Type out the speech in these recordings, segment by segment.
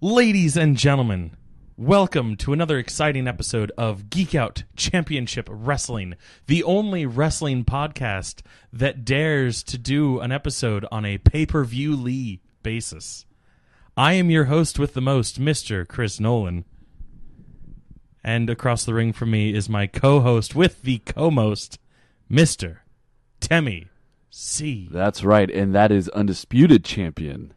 Ladies and gentlemen, welcome to another exciting episode of Geek Out Championship Wrestling, the only wrestling podcast that dares to do an episode on a pay-per-view basis. I am your host with the most, Mr. Chris Nolan. And across the ring from me is my co-host with the co-most, Mr. Timmy C. That's right, and that is undisputed champion,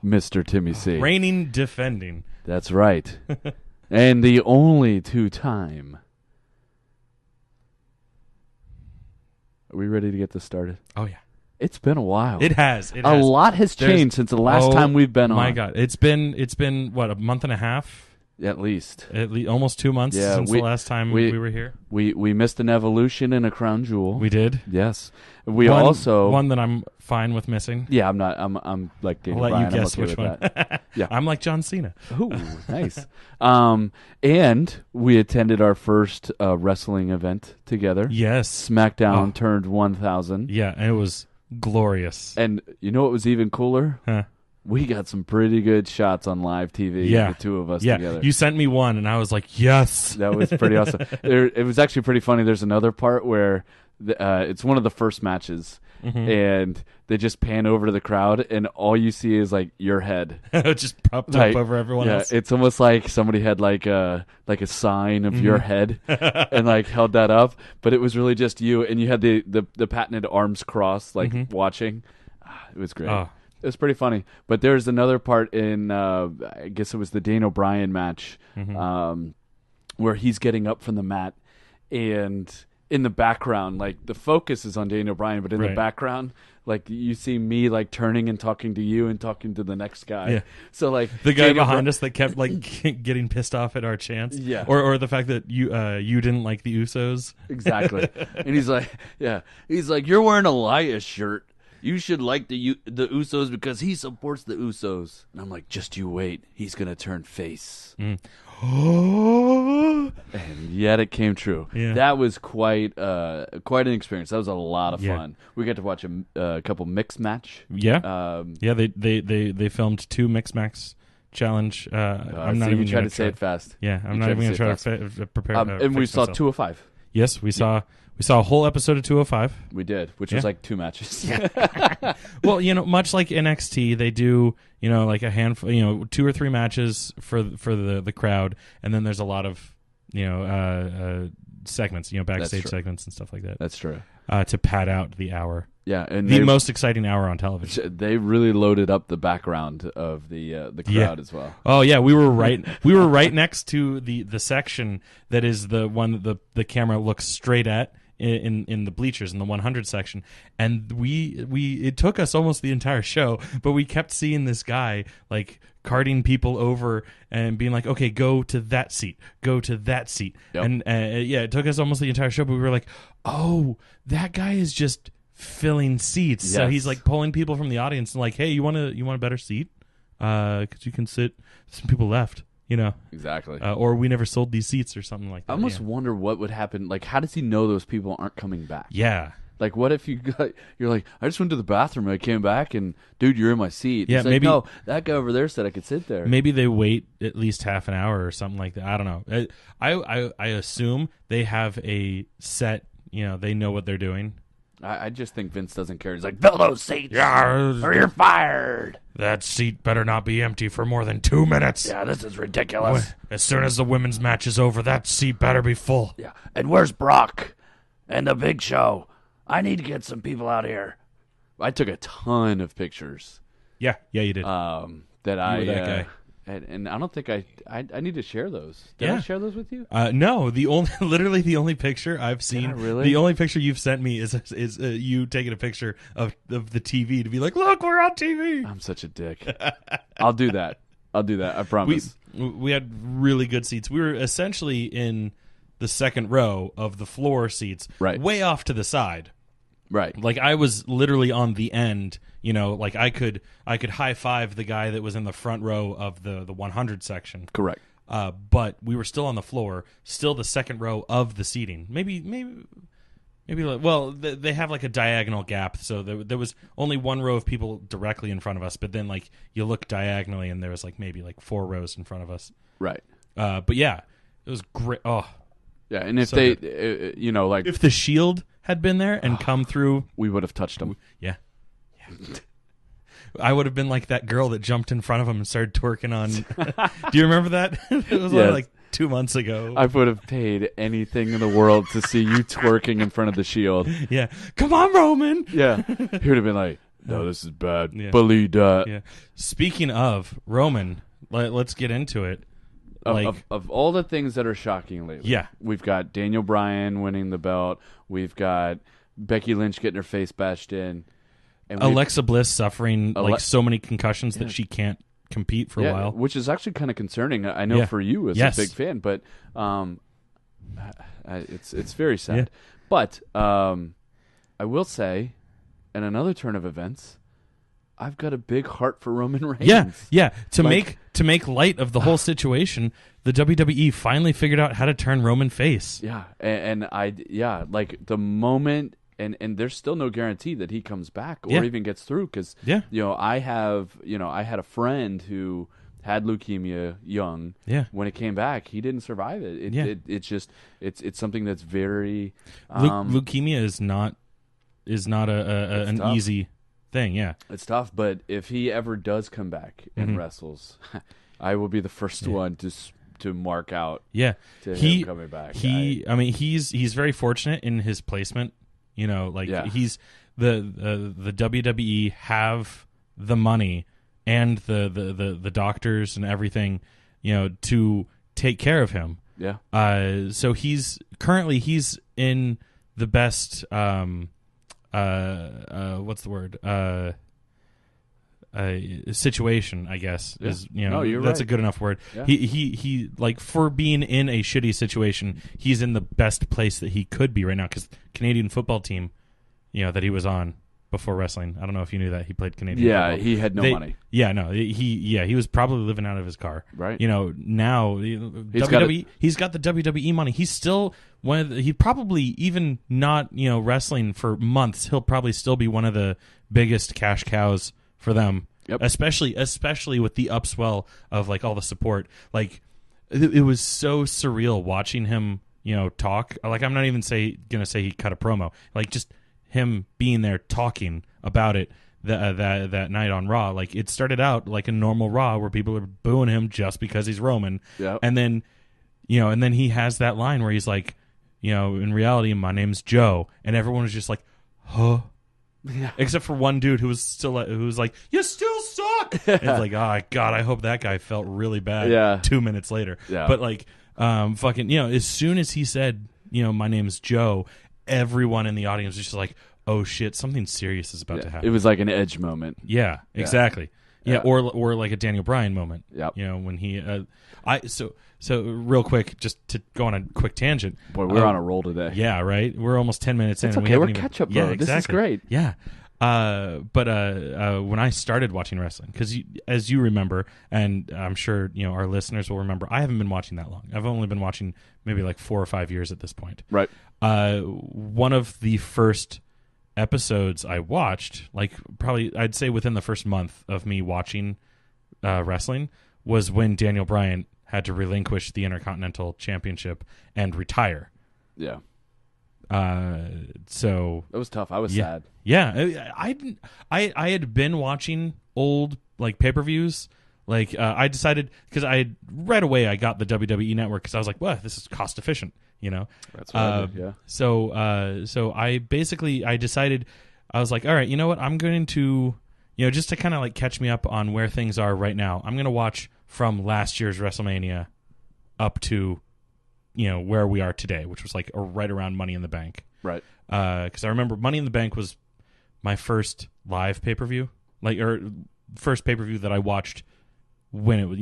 Mr. Timmy C. Reigning, defending. That's right. And the only two-time. Are we ready to get this started? Oh, yeah. It's been a while. It has. A lot has changed since the last time we've been on. Oh, my God. It's been, what, a month and a half? At least. Almost 2 months since the last time we were here. We missed an evolution and a crown jewel. We did. Yes. We also one that I'm fine with missing. Yeah, I'm not. I'm like Daniel I'll let Bryan. you guess I'm okay which with one. That. Yeah. I'm like John Cena. Ooh, nice. And we attended our first wrestling event together. Yes. SmackDown turned 1,000. Yeah, and it was glorious. And you know what was even cooler? Huh. We got some pretty good shots on live TV, the two of us together. You sent me one, and I was like, yes. That was pretty awesome. It was actually pretty funny. There's another part where it's one of the first matches, and they just pan over to the crowd, and all you see is like your head. Just propped up over everyone else. It's almost like somebody had like a sign of your head and like held that up, but it was really just you, and you had the patented arms crossed, like watching. It was great. Oh. It was pretty funny. But there's another part in, I guess it was the Dane O'Brien match, where he's getting up from the mat, and in the background, like the focus is on Dane O'Brien, but in the background, like you see me like turning and talking to you and talking to the next guy. Yeah. So like the guy behind us that kept like getting pissed off at our chants. Yeah. Or the fact that you didn't like the Usos. Exactly. And he's like, you're wearing a Elias shirt. You should like the Usos because he supports the Usos. And I'm like, just you wait. He's going to turn face. And yet it came true. Yeah. That was quite an experience. That was a lot of fun. We got to watch a couple mixed match. Yeah. They filmed 2 mixed match challenge. I'm not even try to say it fast. Yeah, I'm not even going to try to prepare. And we saw 205. Yes, we saw. We saw a whole episode of 205. We did, which was like 2 matches. Well, much like NXT, they do, like a handful, 2 or 3 matches for the crowd, and then there's a lot of, segments, backstage segments and stuff like that. That's true. To pad out the hour. Yeah, and the most exciting hour on television. They really loaded up the background of the crowd as well. Oh yeah, we were right next to the section that is the one that the camera looks straight at. In the bleachers in the 100 section, and it took us almost the entire show, but we kept seeing this guy like carting people over and being like, okay, go to that seat, yep. And it took us almost the entire show, but we were like, oh, that guy is just filling seats. Yes. So he's like pulling people from the audience and like, hey, you want a better seat? Because you can sit. Some people left. Exactly. Or we never sold these seats or something like that. I almost wonder what would happen. Like, how does he know those people aren't coming back? Yeah. Like, what if you're like, I just went to the bathroom and I came back and, dude, you're in my seat. Yeah, it's maybe. Like, no, that guy over there said I could sit there. Maybe they wait at least half an hour or something like that. I don't know. I assume they have a set, they know what they're doing. I just think Vince doesn't care. He's like, fill those seats or you're fired. That seat better not be empty for more than 2 minutes. Yeah, this is ridiculous. As soon as the women's match is over, that seat better be full. Yeah, and where's Brock and the Big Show? I need to get some people out here. I took a ton of pictures. Yeah, you did. That you were that guy. And I don't think I need to share those. Did I share those with you? No, literally the only picture I've seen. Really? The only picture you've sent me is you taking a picture of the TV to be like, look, we're on TV. I'm such a dick. I'll do that. I promise. We had really good seats. We were essentially in the second row of the floor seats, right, way off to the side. Right. Like I was literally on the end, like I could high five the guy that was in the front row of the 100 section. Correct. But we were still on the floor, still the second row of the seating. Maybe Maybe well, they have like a diagonal gap, so there was only one row of people directly in front of us, but then like you look diagonally and there was like maybe like 4 rows in front of us. Right. But yeah, it was great. Oh, yeah, and if so they, like if the Shield had been there and come through, we would have touched them. Yeah. I would have been like that girl that jumped in front of him and started twerking on. Do you remember that? It was like 2 months ago. I would have paid anything in the world to see you twerking in front of the Shield. Yeah. Come on, Roman. Yeah. He would have been like, no, this is bad. Yeah. Believe that. Yeah. Speaking of Roman, let's get into it. Of all the things that are shocking lately, we've got Daniel Bryan winning the belt. We've got Becky Lynch getting her face bashed in. And Alexa Bliss suffering like so many concussions that she can't compete for a while, which is actually kind of concerning. I know for you as a big fan, but it's very sad. Yeah. But I will say, in another turn of events, I've got a big heart for Roman Reigns. Yeah. To make light of the whole situation, the WWE finally figured out how to turn Roman face. Yeah, and like the moment. And there's still no guarantee that he comes back or even gets through because I had a friend who had leukemia young. Yeah. When it came back, he didn't survive it. It's just it's something that's very leukemia is not an tough. Easy thing. Yeah, it's tough. But if he ever does come back and wrestles, I will be the first one to mark out. Yeah, him coming back. He's very fortunate in his placement. He's the WWE have the money and the doctors and everything, to take care of him. Yeah. So he's in the best what's the word? Situation, I guess, is you're that's right. a good enough word. Yeah. He like for being in a shitty situation, he's in the best place that he could be right now because Canadian football team, that he was on before wrestling. I don't know if you knew that he played Canadian. Yeah, football. he had no money. Yeah, no, he was probably living out of his car. Right. Now he's got the WWE money. He's still he probably even not wrestling for months. He'll probably still be one of the biggest cash cows for them, especially with the upswell of like all the support. Like it was so surreal watching him, talk. Like I'm not even gonna say he cut a promo. Like just him being there talking about it that night on Raw. Like it started out like a normal Raw where people are booing him just because he's Roman, and then he has that line where he's like, in reality, my name's Joe, and everyone was just like, huh. Yeah. Except for one dude who was like, you still suck. And it's like, oh God, I hope that guy felt really bad. Yeah. 2 minutes later. Yeah. But like, fucking, as soon as he said, my name's Joe, everyone in the audience was just like, oh shit, something serious is about to happen. It was like an Edge moment. Yeah, exactly. Yeah, or like a Daniel Bryan moment. Yep. When he, So real quick, just to go on a quick tangent. Boy, we're on a roll today. Yeah, right. We're almost 10 minutes in. It's and okay. we We're catch up, bro. Yeah, exactly. This is great. Yeah. But when I started watching wrestling, because as you remember, and I'm sure our listeners will remember, I haven't been watching that long. I've only been watching maybe like 4 or 5 years at this point. Right. One of the first episodes I watched, like probably I'd say within the first month of me watching wrestling, was when Daniel Bryan had to relinquish the Intercontinental Championship and retire. Yeah. So that was tough. I was sad. Yeah, I had been watching old like pay-per-views. Like I decided because right away I got the WWE Network because I was like, well, this is cost efficient, That's right. Yeah. So I decided I was like, all right, you know what? I'm going to just to kind of like catch me up on where things are right now. I'm going to watch from last year's WrestleMania up to where we are today, which was like right around Money in the Bank. Right. Because I remember Money in the Bank was my first live pay-per-view, or first pay-per-view that I watched when it was,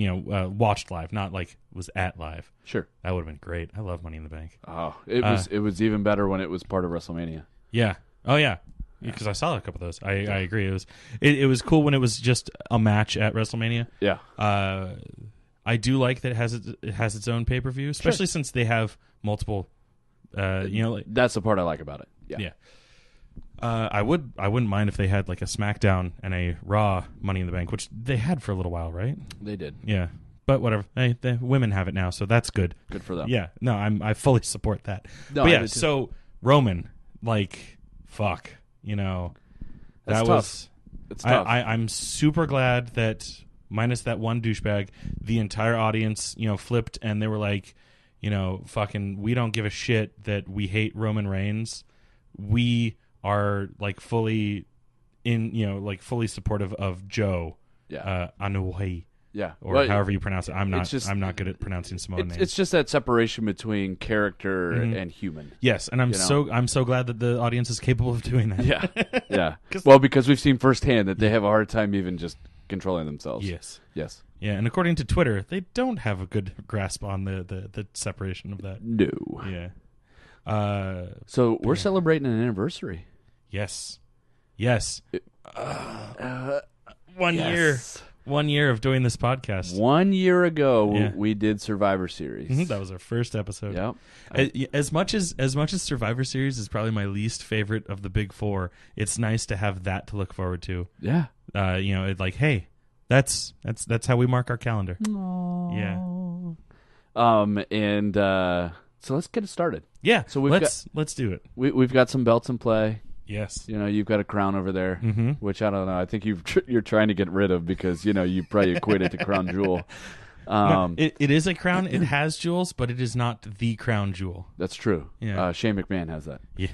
watched live, not like was at live. Sure. That would have been great. I love Money in the Bank. Oh, it was even better when it was part of WrestleMania. Yeah. Oh yeah. Because I saw a couple of those. I agree. It was cool when it was just a match at WrestleMania. Yeah. I do like that it has its own pay-per-view, especially since they have multiple That's the part I like about it. Yeah. I wouldn't mind if they had like a SmackDown and a Raw Money in the Bank, which they had for a little while, right? They did. Yeah. But whatever. Hey, the women have it now, so that's good. Good for them. Yeah. No, I fully support that. No, but yeah, so Roman, like, fuck, That's that tough. was. It's tough. I'm super glad that minus that one douchebag, the entire audience, flipped and they were like, fucking, we don't give a shit that we hate Roman Reigns. We are like fully fully supportive of Joe. Yeah. Anoa'i. Yeah, or however you pronounce it. I'm not good at pronouncing Samoan names. It's just that separation between character and human. Yes, and I'm so glad that the audience is capable of doing that. Yeah, yeah. Well, because we've seen firsthand that they have a hard time even just controlling themselves. Yes. Yeah, and according to Twitter, they don't have a good grasp on the separation of that. No. Yeah. So we're celebrating an anniversary. Yes. 1 year. 1 year of doing this podcast. 1 year ago, we did Survivor Series. That was our first episode. Yep. As much as Survivor Series is probably my least favorite of the big four, it's nice to have that to look forward to. Yeah. It's like, hey, that's how we mark our calendar. Aww. Yeah. So let's get it started. Yeah. So let's do it. We've got some belts in play. Yes. You've got a crown over there, which I don't know. I think you're trying to get rid of because, you probably equate it to Crown Jewel. No, it is a crown. It has jewels, but it is not the crown jewel. That's true. Yeah. Shane McMahon has that. Yeah.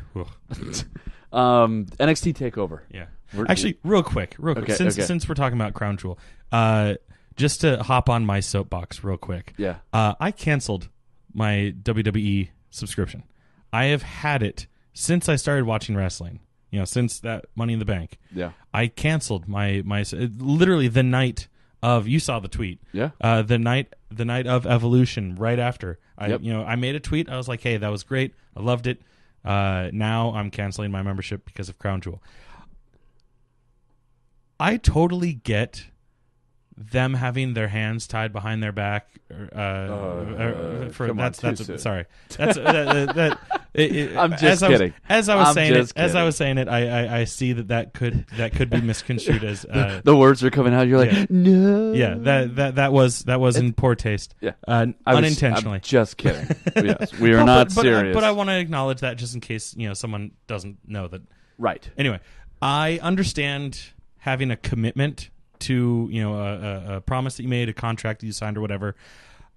NXT TakeOver. Yeah. Actually, real quick, since we're talking about crown jewel, just to hop on my soapbox real quick. Yeah. I canceled my WWE subscription. I have had it since I started watching wrestling. Since that Money in the Bank. Yeah. I canceled my literally the night of, you saw the tweet. Yeah. The night of Evolution, right after. I made a tweet. I was like, hey, that was great. I loved it. Now I'm canceling my membership because of Crown Jewel. I totally get them having their hands tied behind their back. Sorry. I'm just kidding. As I was saying it, I see that could be misconstrued as the words are coming out. You're like, no. Yeah, that was in poor taste. Yeah, unintentionally. I'm just kidding. Yes, we are not serious. But I want to acknowledge that just in case someone doesn't know that. Right. Anyway, I understand having a commitment to a promise that you made, a contract that you signed, or whatever.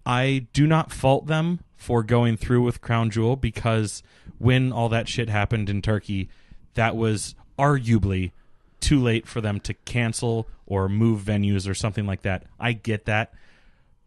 I do not fault them for going through with Crown Jewel because when all that shit happened in Turkey, that was arguably too late for them to cancel or move venues or something like that. I get that.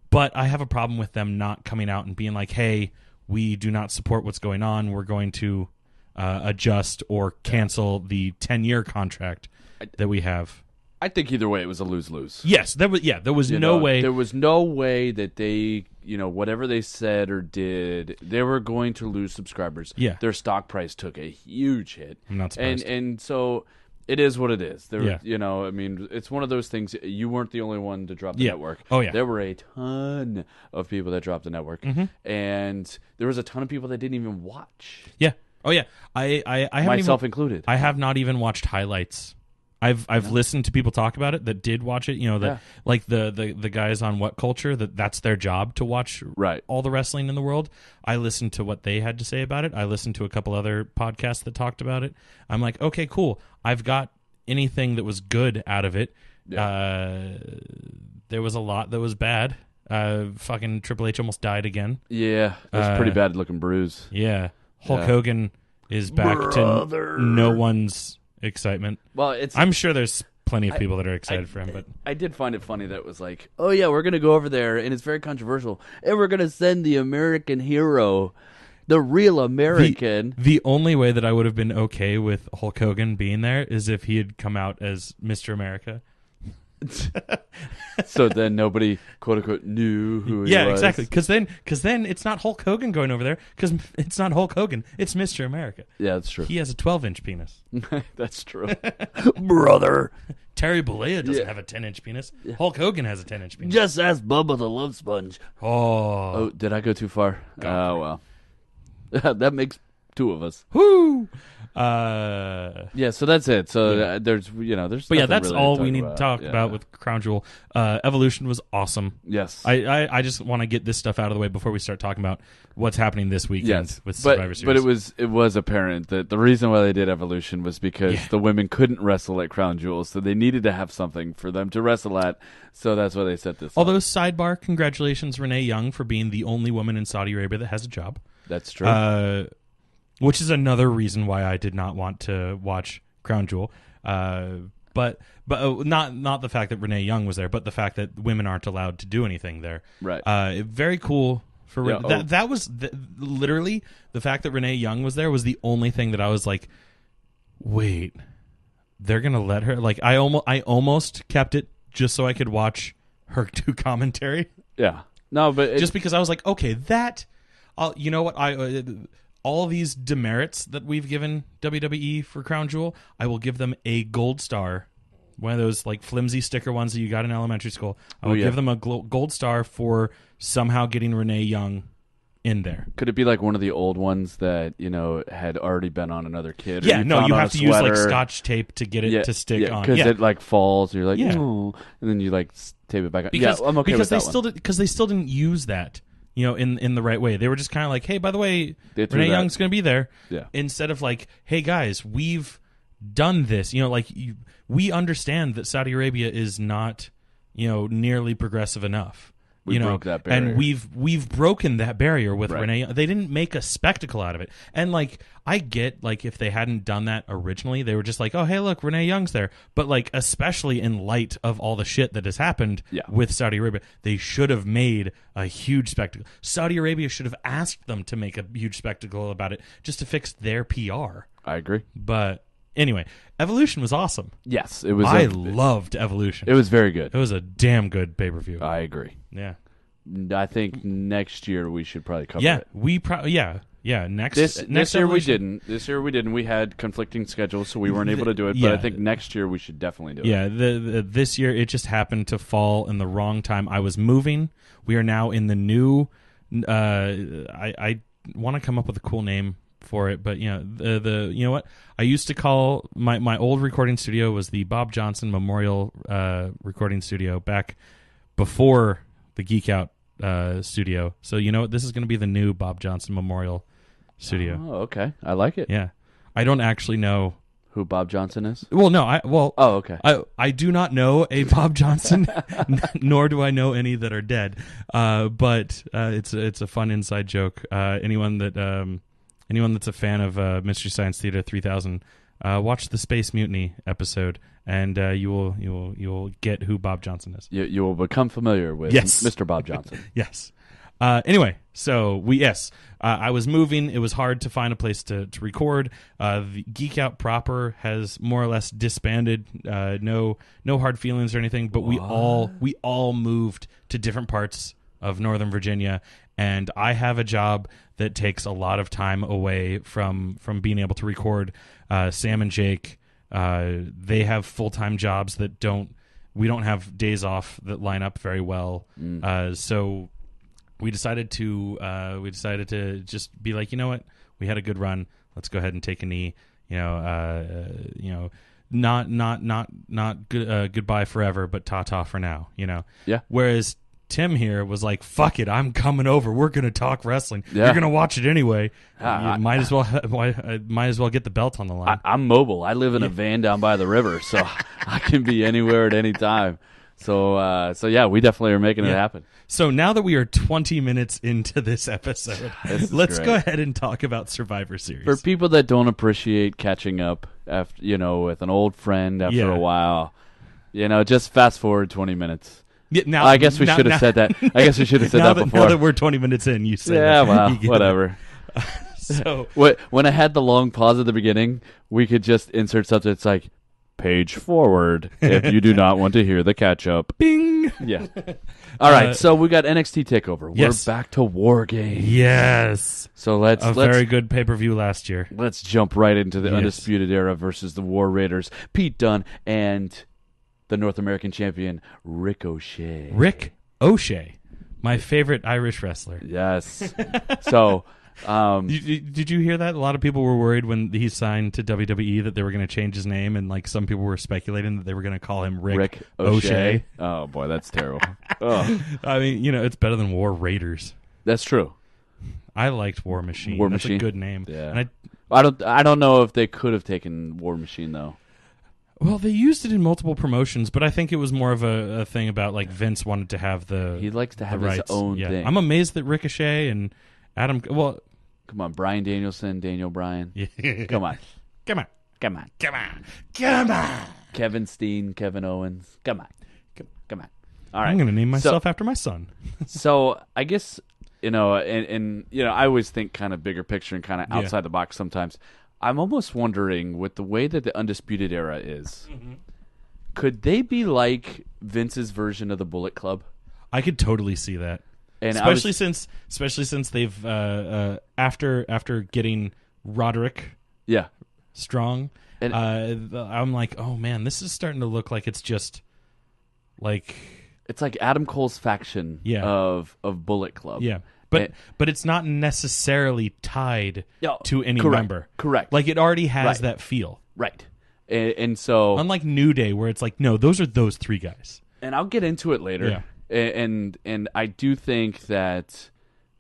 But I have a problem with them not coming out and being like, hey, we do not support what's going on. We're going to adjust or cancel the 10-year contract that we have. I think either way it was a lose-lose. Yes, there was no way. There was no way that they, whatever they said or did, they were going to lose subscribers. Yeah. Their stock price took a huge hit. I'm not surprised. And so it is what it is. It's one of those things. You weren't the only one to drop the network. Oh, yeah. There were a ton of people that dropped the network. And there was a ton of people that didn't even watch. Yeah. Oh, yeah. I myself included. I have not even watched highlights. I've listened to people talk about it that did watch it. Like the guys on What Culture, that's their job to watch all the wrestling in the world. I listened to what they had to say about it. I listened to a couple other podcasts that talked about it. I'm like, okay, cool. I've got anything that was good out of it. Yeah. There was a lot that was bad. Fucking Triple H almost died again. Yeah, it was a pretty bad looking bruise. Yeah, Hulk Hogan is back to no one's excitement. Well, I'm sure there's plenty of people that are excited for him, but I did find it funny that it was like, oh yeah, we're gonna go over there and it's very controversial, and we're gonna send the American hero, the real American. The only way that I would have been okay with Hulk Hogan being there is if he had come out as Mr. America. So then nobody, quote unquote, knew who he was. Yeah, exactly. Because then it's not Hulk Hogan going over there. Because it's not Hulk Hogan. It's Mr. America. Yeah, that's true. He has a 12-inch penis. That's true, brother. Terry Bollea doesn't have a 10-inch penis. Yeah. Hulk Hogan has a 10-inch penis. Just ask Bubba the Love Sponge. Oh, did I go too far? Oh well. That makes two of us. Whoo! Yeah, so that's it. So there's But yeah, that's really all to we need to talk about with Crown Jewel. Evolution was awesome. Yes. I just want to get this stuff out of the way before we start talking about what's happening this weekend with Survivor Series. But it was apparent that the reason why they did Evolution was because the women couldn't wrestle at Crown Jewel, so they needed to have something for them to wrestle at. So that's why they set this Although, up. sidebar, congratulations, Renee Young, for being the only woman in Saudi Arabia that has a job. That's true. Which is another reason why I did not want to watch Crown Jewel. But not the fact that Renee Young was there, but the fact that women aren't allowed to do anything there. Right. Very cool for that was literally the fact that Renee Young was there was the only thing that I was like, wait, they're gonna let her? Like I almost kept it just so I could watch her do commentary. Yeah. No, but just because I was like, okay, you know what all these demerits that we've given WWE for Crown Jewel, I will give them a gold star. One of those like flimsy sticker ones that you got in elementary school. I will give them a gold star for somehow getting Renee Young in there. Could it be like one of the old ones that, had already been on another kid? Yeah, no, you have to use like Scotch tape to get it to stick on. Because it like falls, you're like, oh, and then you like tape it back on. Because, I'm okay with that because they still didn't use that. In the right way. They were just kind of like, hey, by the way, Renee Young's going to be there. Yeah. Instead of like, hey, guys, we've done this. We understand that Saudi Arabia is not, nearly progressive enough. We broke that barrier. And we've broken that barrier with Renee. They didn't make a spectacle out of it. And like I get like if they hadn't done that originally, they were just like, oh hey look, Renee Young's there. But like especially in light of all the shit that has happened with Saudi Arabia, they should have made a huge spectacle. Saudi Arabia should have asked them to make a huge spectacle about it just to fix their PR. I agree. But anyway, Evolution was awesome. Yes, it was. I loved Evolution. It was very good. It was a damn good pay-per-view. I agree. Yeah. I think next year we should probably cover it. Next year we didn't. This year we didn't. We had conflicting schedules, so we weren't able to do it. But I think next year we should definitely do it. Yeah, this year it just happened to fall in the wrong time. I was moving. We are now in the new. I want to come up with a cool name for it, but you know what? I used to call my old recording studio was the Bob Johnson Memorial recording studio back before the Geek Out studio. So you know what? This is going to be the new Bob Johnson Memorial studio. Oh, okay. I like it. Yeah. I don't actually know who Bob Johnson is. Well, no. Oh, okay. I do not know a Bob Johnson, nor do I know any that are dead. But it's a fun inside joke. Anyone that's a fan of Mystery Science Theater 3000, watch the Space Mutiny episode, and you will get who Bob Johnson is. You will become familiar with Mr. Bob Johnson. Yes. Anyway, so I was moving. It was hard to find a place to record. The Geek Out proper has more or less disbanded. No hard feelings or anything. But we all moved to different parts of Northern Virginia, and I have a job that takes a lot of time away from being able to record. Sam and Jake, they have full-time jobs that we don't have days off that line up very well. So we decided to just be like, you know what, we had a good run. Let's go ahead and take a knee. Not goodbye forever, but ta-ta for now. Yeah. Whereas Tim here was like, fuck it, I'm coming over. We're going to talk wrestling. Yeah. You're going to watch it anyway. Might as well get the belt on the line. I'm mobile. I live in a van down by the river, so I can be anywhere at any time. So yeah, we definitely are making it happen. So now that we are 20 minutes into this episode, let's go ahead and talk about Survivor Series. For people that don't appreciate catching up after, with an old friend after a while, just fast forward 20 minutes. Yeah, now, I guess we should have said that. I guess we should have said that before. Now that we're 20 minutes in, you say yeah, that. well, whatever. So when I had the long pause at the beginning, we could just insert something that's like, page forward if you do not want to hear the catch-up. Bing! Yeah. All right, so we got NXT TakeOver. Yes. We're back to War Games. Yes. So let's very good pay-per-view last year. Let's jump right into the Undisputed Era versus the War Raiders. Pete Dunne and the North American champion, Ricochet. Rick O'Shea, my favorite Irish wrestler. Yes. So Did you hear that? A lot of people were worried when he signed to WWE that they were going to change his name, and like some people were speculating that they were going to call him Rick O'Shea. Oh boy, that's terrible. Oh. I mean, it's better than War Raiders. That's true. I liked War Machine. War That's Machine? a good name. Yeah. And I don't know if they could have taken War Machine though. well, they used it in multiple promotions, but I think it was more of a thing about like Vince wanted to have He likes to have the his rights. own Yeah. thing. I'm amazed that Ricochet and Adam. Well, Come on, Bryan Danielson, Daniel Bryan. yeah. Come on. Come on. Come on. Come on. Come on. Kevin Steen, Kevin Owens. Come on. Come on. All right. I'm going to name myself after my son. So I guess, and I always think kind of bigger picture and kind of outside the box sometimes. I'm almost wondering, with the way that the Undisputed Era is, could they be like Vince's version of the Bullet Club? I could totally see that. And especially since they've after getting Roderick Strong, And- I'm like, oh man, this is starting to look like it's just like it's like Adam Cole's faction of Bullet Club. yeah. But it's not necessarily tied to any member. Correct. Like it already has that feel. Right. And so Unlike New Day, where it's like, no, those are those three guys. And I'll get into it later. Yeah. And I do think that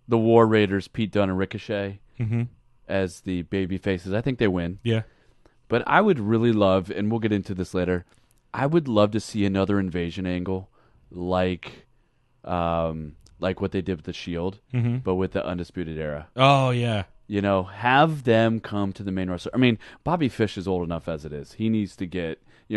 the War Raiders, Pete Dunne and Ricochet, as the baby faces, I think they win. Yeah. But I would really love, and we'll get into this later, I would love to see another invasion angle like what they did with the Shield, but with the Undisputed Era. Oh yeah. Have them come to the main roster. I mean, Bobby Fish is old enough as it is. He needs to get, he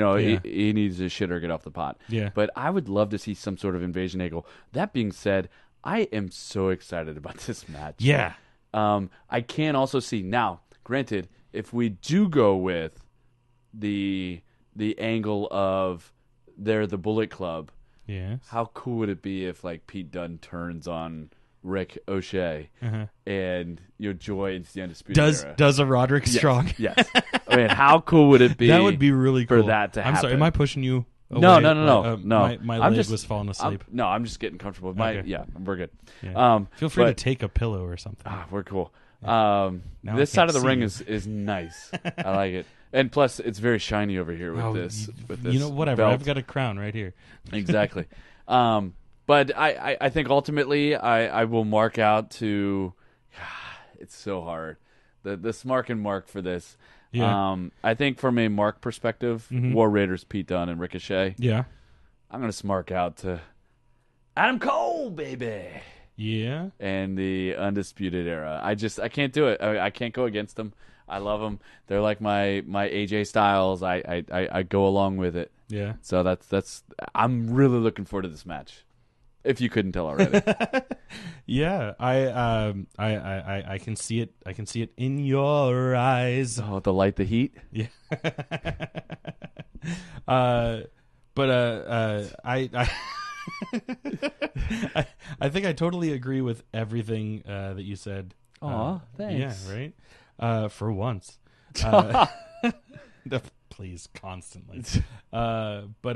needs his shit or get off the pot. Yeah. But I would love to see some sort of invasion angle. That being said, I am so excited about this match. Yeah. I can also see now. Granted, if we do go with the angle of they're the Bullet Club, Yes. how cool would it be if like Pete Dunne turns on Rick O'Shea and joins the Undisputed Era? Does a Roderick Strong? Yes. I mean, how cool would it be? That would be really cool for that to happen. I'm sorry, am I pushing you away? No. My I'm leg was falling asleep. I'm just getting comfortable with my. Okay. Yeah, we're good. Yeah. Feel free to take a pillow or something. We're cool. Now This I side of can't the ring see is nice. I like it, and plus it's very shiny over here with this. Whatever. belt. I've got a crown right here. Exactly. But I think ultimately I will mark out to. It's so hard. The smart and mark for this. Yeah. I think from a mark perspective, War Raiders, Pete Dunne, and Ricochet. Yeah. I'm gonna smark out to Adam Cole, baby. Yeah. And the Undisputed Era. I can't do it. I can't go against them. I love them. They're like my AJ Styles. I go along with it. Yeah. So that's. I'm really looking forward to this match. If you couldn't tell already. Yeah. I can see it. I can see it in your eyes. Oh, the light, the heat. Yeah. I think I totally agree with everything that you said. Aw, thanks. Yeah, right. For once. Please, constantly. But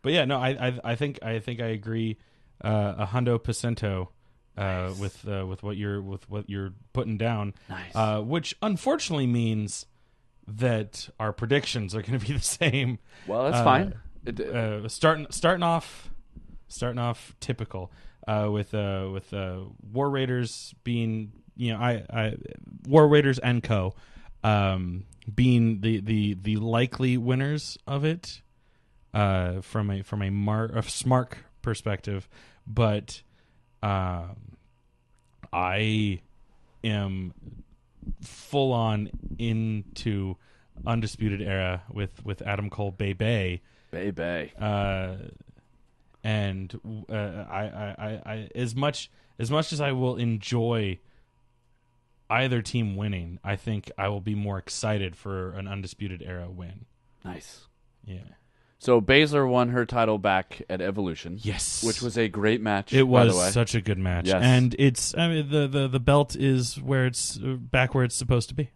yeah, no. I think I agree. 100% with what you're putting down. Nice. Which unfortunately means that our predictions are going to be the same. Well, that's fine. Starting off typical with War Raiders being War Raiders and Co. Being the likely winners of it from a smart perspective, but I am full on into Undisputed Era with Adam Cole Bay. And I as much as I will enjoy either team winning, I think I will be more excited for an Undisputed Era win. Nice. Yeah. So Baszler won her title back at Evolution. Yes. Which was a great match. It was by the way. such a good match. Yes. And it's the belt is where it's back where it's supposed to be.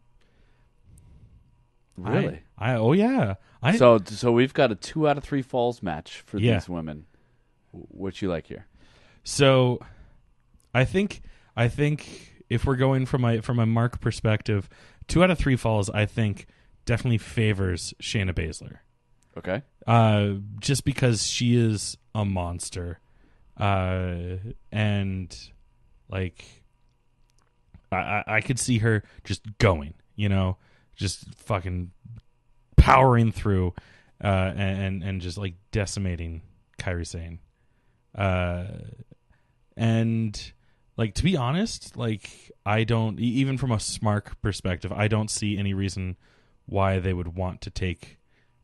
Really? Oh yeah. So we've got a 2 out of 3 falls match for these women. What you like here? So I think if we're going from a mark perspective, 2 out of 3 falls I think definitely favors Shayna Baszler. Okay. Just because she is a monster, and like I could see her just going, just fucking powering through, and just like decimating Kairi Sane. And like, to be honest, like I don't, even from a smart perspective, I don't see any reason why they would want to take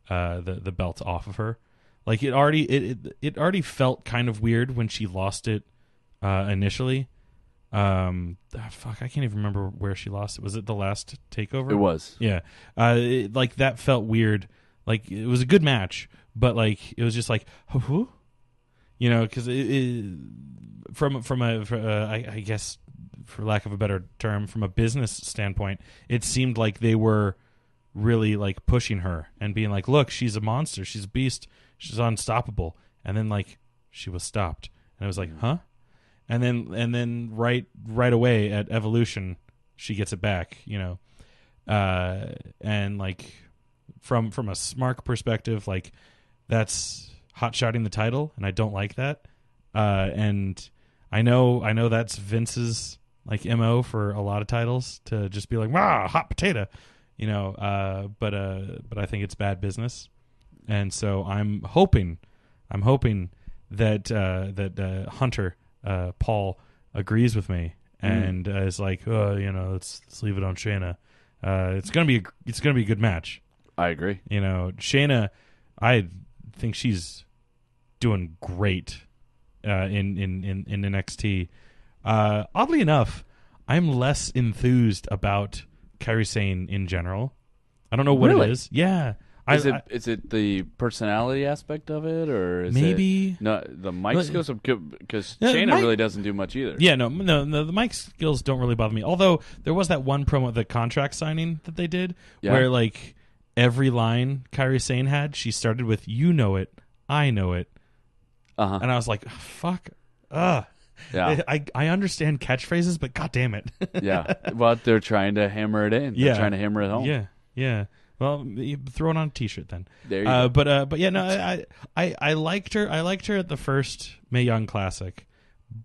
the belt off of her. Like it already felt kind of weird when she lost it initially. Fuck, I can't even remember where she lost it. Was it the last takeover? It was. Yeah. Like that felt weird. Like it was a good match, but like it was just like, who? Because I guess, for lack of a better term, from a business standpoint, it seemed like they were really like pushing her and being like, look, she's a monster, she's a beast, she's unstoppable. And then like she was stopped, and it was like, huh? And then right away at Evolution, she gets it back, and like from a smart perspective, like that's hot shotting the title, and I don't like that. And I know that's Vince's like MO for a lot of titles, to just be like, hot potato, but I think it's bad business. And so I'm hoping that Hunter Paul agrees with me and is like, let's leave it on Shayna. It's gonna be a good match. I agree. Shayna, I think she's doing great in NXT. Oddly enough, I'm less enthused about Kairi Sane in general. I don't know what it is. Yeah. Is it the personality aspect of it, or is maybe the mic skills? Because Shayna really doesn't do much either. Yeah, no, the mic skills don't really bother me. Although there was that one promo, the contract signing that they did, where like every line Kairi Sane had, she started with "You know it, I know it," and I was like, "Fuck, yeah." I understand catchphrases, but god damn it. Yeah, well, they're trying to hammer it in. They're trying to hammer it home. Yeah. Well, you throw it on a T-shirt then. There you go. But yeah, no, I liked her. I liked her at the first Mae Young Classic,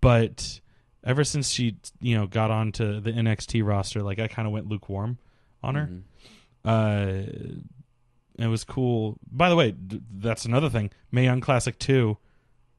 but ever since she got onto the NXT roster, like I kind of went lukewarm on her. It was cool. By the way, that's another thing. Mae Young Classic 2,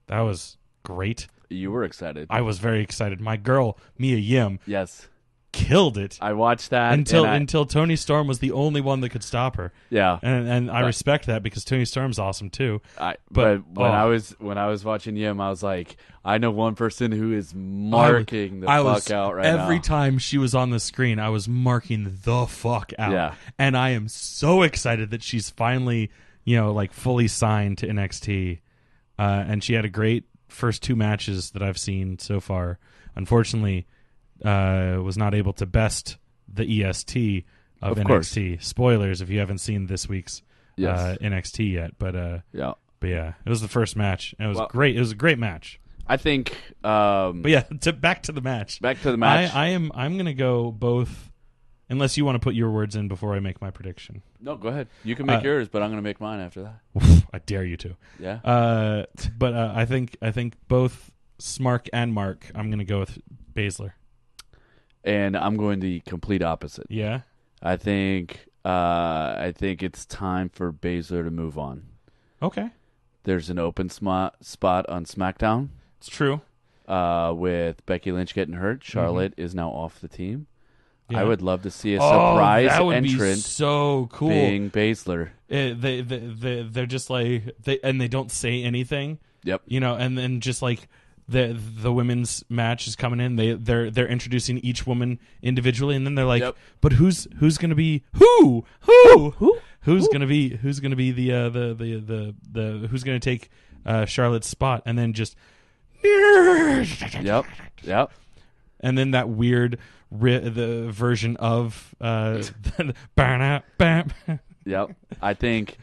that was great. You were excited. I was very excited. My girl Mia Yim, yes, killed it. I watched that until Toni Storm was the only one that could stop her. Yeah, and I respect that, because Toni Storm's awesome too. But when I was watching Yim, I was like, I know one person who is marking the fuck out right now. Every time she was on the screen, I was marking the fuck out. Yeah, and I am so excited that she's finally like fully signed to NXT, and she had a great first 2 matches that I've seen so far. Unfortunately, was not able to best the EST of NXT. Course. Spoilers if you haven't seen this week's NXT yet. But yeah, it was the first match, and it was great. It was a great match. I think. But yeah, back to the match. I'm gonna go both. Unless you want to put your words in before I make my prediction. No, go ahead. You can make yours, but I'm going to make mine after that. I dare you to. Yeah. But I think both Smark and Mark, I'm going to go with Baszler. And I'm going the complete opposite. Yeah. I think it's time for Baszler to move on. Okay. There's an open spot on SmackDown. It's true. With Becky Lynch getting hurt, Charlotte is now off the team. Yeah. I would love to see a surprise entrant. So cool, being Baszler. They're just like they don't say anything. Yep. And then just like the women's match is coming in. They're introducing each woman individually, and then they're like, but who's gonna be who? Who's gonna be the who's gonna take Charlotte's spot? And then just Yep. And then that weird the version of Yep. I think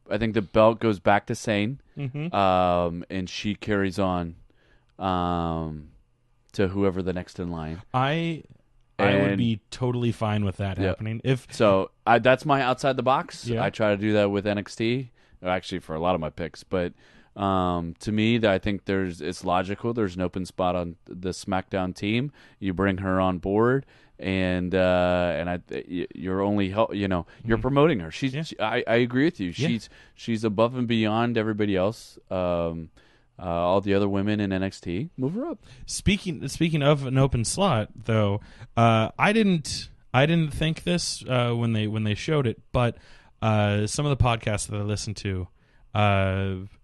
the belt goes back to Sane, and she carries on to whoever the next in line. I would be totally fine with that happening. That's my outside the box. Yeah. I try to do that with NXT, actually for a lot of my picks. But to me, I think it's logical. There's an open spot on the SmackDown team. You bring her on board, and you're only you're promoting her. I agree with you. She's above and beyond everybody else. All the other women in NXT, move her up. Speaking of an open slot, though, I didn't think this when they showed it, but some of the podcasts that I listened to,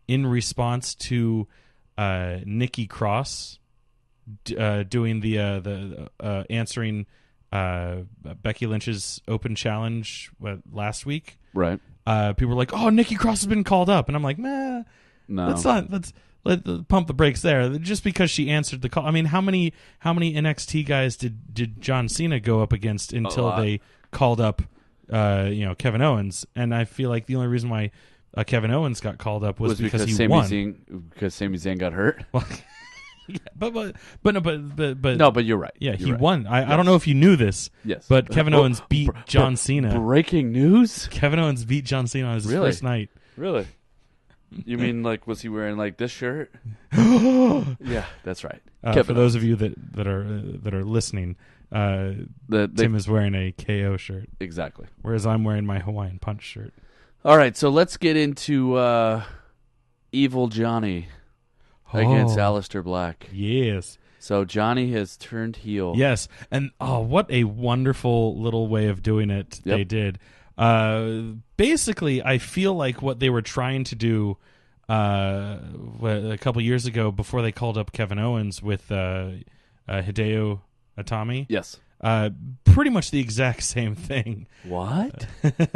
in response to Nikki Cross doing the answering Becky Lynch's open challenge last week, right? People were like, "Oh, Nikki Cross has been called up," and I'm like, "Nah, no, let's pump the brakes there." Just because she answered the call. I mean, how many NXT guys did John Cena go up against until they called up Kevin Owens? And I feel like the only reason why Kevin Owens got called up was because he won. Because Sami Zayn got hurt. Well, yeah, but no, but you're right. Yeah, he won. I don't know if you knew this. Yes, but Kevin Owens beat John Cena. Breaking news: Kevin Owens beat John Cena on his first night. Really? You mean was he wearing this shirt? Yeah, that's right. For those of you that are listening, Tim is wearing a KO shirt. Exactly. Whereas I'm wearing my Hawaiian Punch shirt. All right, so let's get into Evil Johnny against Aleister Black. Yes. So Johnny has turned heel. Yes, and what a wonderful little way of doing it they did. Basically, I feel like what they were trying to do a couple years ago before they called up Kevin Owens with Hideo Itami. Yes. Pretty much the exact same thing. What?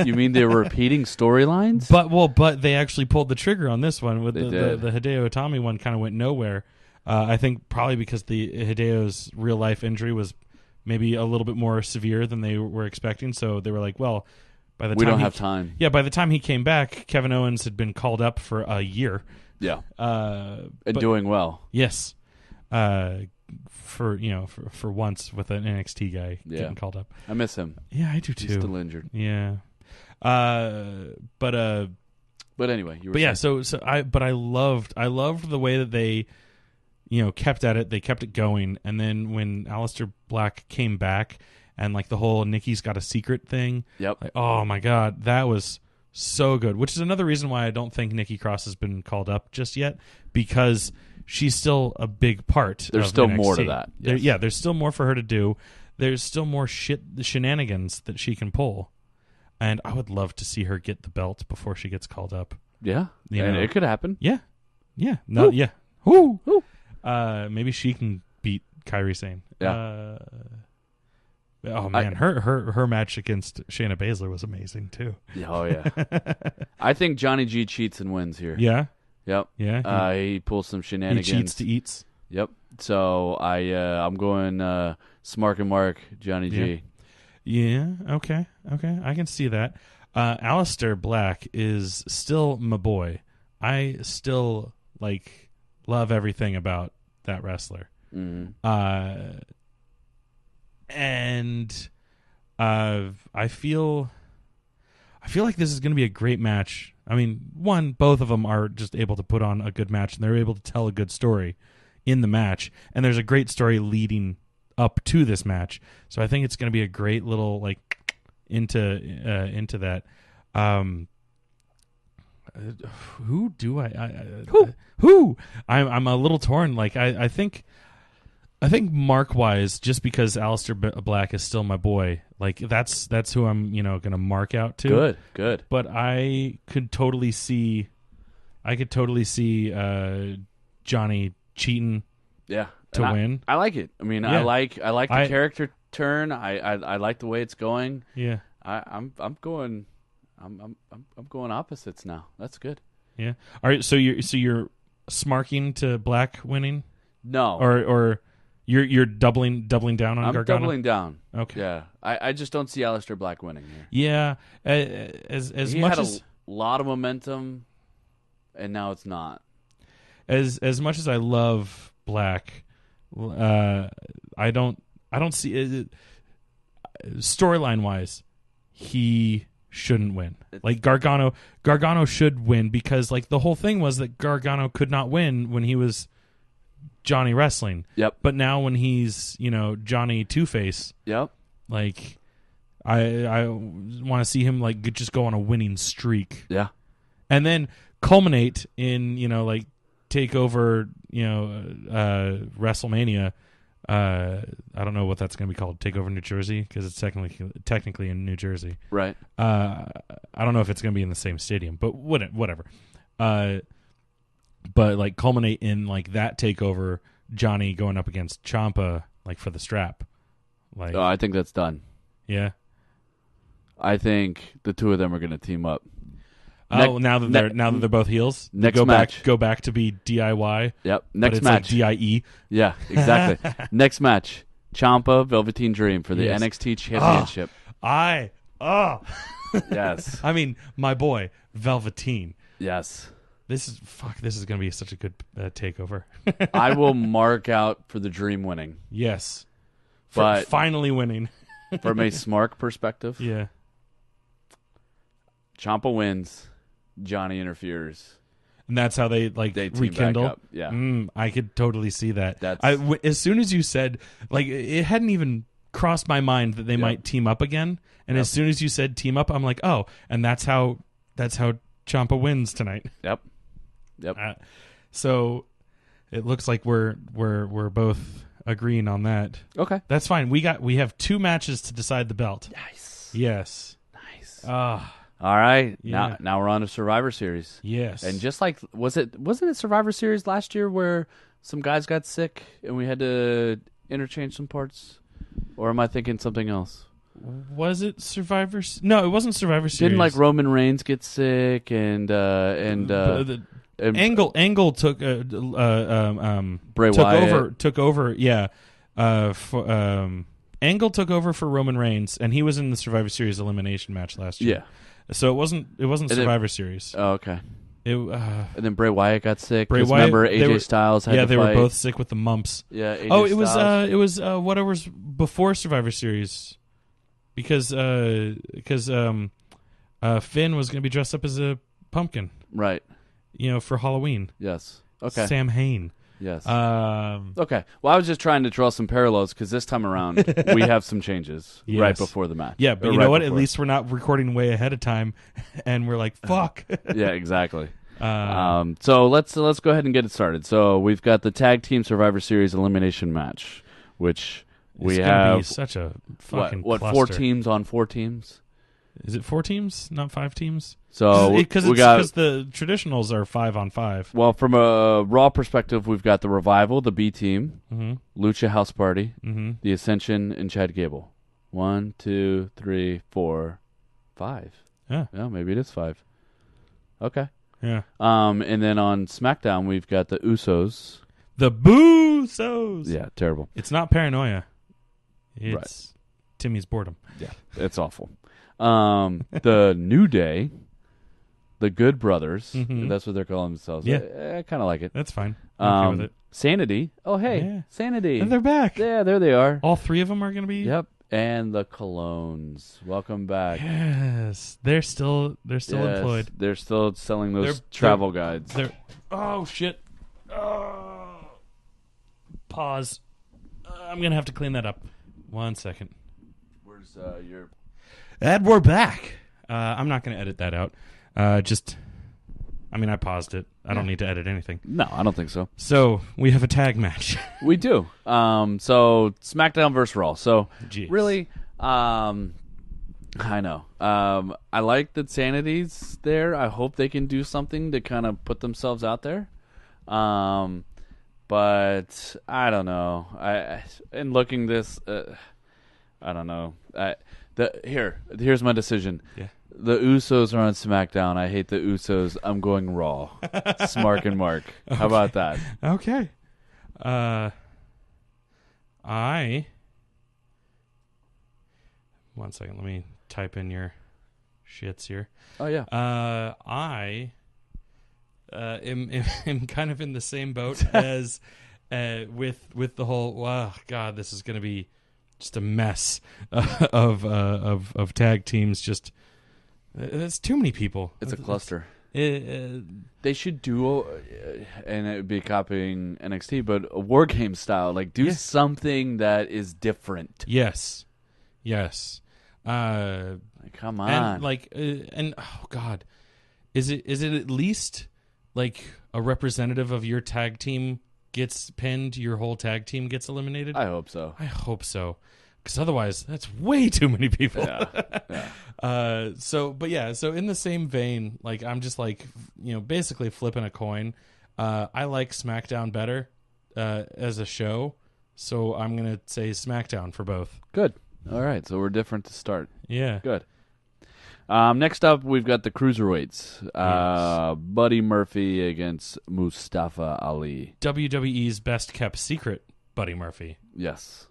You mean they were repeating storylines? But they actually pulled the trigger on this one. With the Hideo Itami one kind of went nowhere. I think probably because the Hideo's real life injury was maybe a little bit more severe than they were expecting. So they were like, well, by the time we don't have time. Yeah, by the time he came back, Kevin Owens had been called up for a year. Yeah, doing well. Yes, for once with an NXT guy getting called up. I miss him. Yeah, I do too. He's still injured. Yeah, but anyway, you were saying. I loved the way that they kept at it. They kept it going, and then when Aleister Black came back. And the whole Nikki's got a secret thing. Yep. Oh my God, that was so good. Which is another reason why I don't think Nikki Cross has been called up just yet, because she's still a big part. There's still more to that. Yes. There's still more for her to do. There's still more shenanigans that she can pull, and I would love to see her get the belt before she gets called up. Yeah, it could happen. Yeah. No. Yeah. Woo. Maybe she can beat Kairi Sane. Yeah. Oh man, her match against Shayna Baszler was amazing too. Oh yeah. I think Johnny G cheats and wins here. Yeah. Yep. Yeah. He pulls some shenanigans. He cheats to eats. Yep. So I'm going Smark and Mark Johnny G. Yeah. Okay. I can see that. Aleister Black is still my boy. I still love everything about that wrestler. Mm-hmm. And I feel like this is going to be a great match. I mean, both of them are just able to put on a good match, and they're able to tell a good story in the match. And there's a great story leading up to this match, so I think it's going to be a great little into that. Who do who? I'm a little torn. I think mark-wise, just because Aleister Black is still my boy, that's who I'm, going to mark out to. Good. But I could totally see Johnny cheating. Yeah. To win. I like it. I mean, yeah. I like the character turn. I like the way it's going. Yeah. I'm going opposites now. That's good. Yeah. All right. So you're smarking to Black winning? No. Or You're doubling down on I'm Gargano? doubling down. Okay. Yeah. I just don't see Aleister Black winning here. Yeah. As he much had as a lot of momentum, and now it's not. As much as I love Black, I don't see it. Storyline wise, he shouldn't win. Like Gargano should win because like the whole thing was that Gargano could not win when he was Johnny Wrestling. Yep. But now when he's, Johnny Two-Face, Yep. like I want to see him like just go on a winning streak. Yeah. And then culminate in, like take over, WrestleMania. I don't know what that's going to be called. Take over New Jersey because it's technically in New Jersey. Right. I don't know if it's going to be in the same stadium, but whatever. But like culminate in like that takeover, Johnny going up against Ciampa like for the strap. Like, I think that's done. Yeah. I think the two of them are going to team up. Now that they're both heels, next go match. back to be DIY. Yep. But Next it's match. like DIE. Yeah, exactly. Next match. Ciampa, Velveteen Dream for the Yes. NXT Championship. Yes. I mean, my boy Velveteen. Yes. This is going to be such a good takeover. I will mark out for the Dream winning. Yes. But finally winning. from a smart perspective, Yeah. Ciampa wins, Johnny interferes. And that's how they They team rekindle. back up. Yeah. I could totally see that. That's- as soon as you said, like, it hadn't even crossed my mind that they might team up again. And as soon as you said team up, I'm like, oh, and that's how Ciampa wins tonight. Yep. So it looks like we're both agreeing on that. Okay. That's fine. We have 2 matches to decide the belt. Nice. Yes. Nice. Ah. All right. Yeah. Now we're on to Survivor Series. Yes. And just like wasn't it Survivor Series last year where some guys got sick and we had to interchange some parts? Or am I thinking something else? Was it Survivor? No, it wasn't Survivor Series. Didn't like Roman Reigns get sick and Angle took Bray Wyatt took Wyatt. over. Yeah. Angle took over for Roman Reigns, and he was in the Survivor Series elimination match last year. Yeah. So it wasn't Survivor Series. Oh, okay. And And then Bray Wyatt got sick. Bray 'cause Wyatt, remember AJ Styles had to they fight. were both sick with the mumps. Yeah. AJ It was Styles. whatever's before Survivor Series, because Finn was going to be dressed up as a pumpkin, Right. for Halloween. Yes. Okay. Sam Hain. Yes. Um, Okay. Well, I was just trying to draw some parallels because this time around we have some changes Yes. right before the match. Yeah, but Or you know right what? At before. least we're not recording way ahead of time, and we're like, "Fuck." Yeah, exactly. So let's go ahead and get it started. So we've got the Tag Team Survivor Series elimination match, which we It's gonna be have such a fucking what cluster. 4 teams on 4 teams. Is it 4 teams, not 5 teams? So Because we got the traditionals are 5-on-5. well from a Raw perspective, we've got the Revival, the B Team, Mm-hmm. Lucha House Party, Mm-hmm. the Ascension, and Chad Gable. 1, 2, 3, 4, 5. Yeah. Yeah, maybe it is 5. Okay. Yeah. And then on SmackDown, we've got the Usos. The Boo-Sos. Yeah, terrible. It's not paranoia. It's Timmy's boredom. Yeah, it's awful. The New Day, the Good Brothers. Mhm. That's what they're calling themselves. Yeah. I kind of like it. That's fine. I'm okay with it. Sanity. Oh, hey, Yeah. Sanity. And they're back. Yeah, there they are. All 3 of them are going to be. Yep. And the Colognes. Welcome back. Yes, they're still Yes, employed. They're still selling those They're- travel guides. They're oh shit. Oh. Pause. I'm gonna have to clean that up. 1 second. Where's your? And we're back. I'm not gonna edit that out. I paused it. I don't need to edit anything. No, I don't think so. So we have a tag match. We do. So SmackDown versus Raw. So Jeez. really, I know. I like that Sanity's there. I hope they can do something to kind of put themselves out there. But I don't know. In looking this, I don't know. Here's my decision. Yeah. The Usos are on SmackDown. I hate the Usos. I'm going Raw. Smark and Mark. How about that? Okay. One second. Let me type in your shits here. Oh yeah. I am kind of in the same boat as with the whole. Oh God, this is going to be just a mess of tag teams. Just it's too many people. It's a cluster. They should do, and it would be copying NXT, but a war game style. Like do something that is different. Yes. Come on, and oh God, is it at least like a representative of your tag team gets pinned, your whole tag team gets eliminated? I hope so. Because otherwise, that's way too many people. Yeah. So in the same vein, like I'm just like basically flipping a coin. I like SmackDown better as a show, so I'm gonna say SmackDown for both. Good. All right, so we're different to start. Yeah. Good. Next up, we've got the Cruiserweights. Yes. Buddy Murphy against Mustafa Ali. WWE's best kept secret, Buddy Murphy. Yes.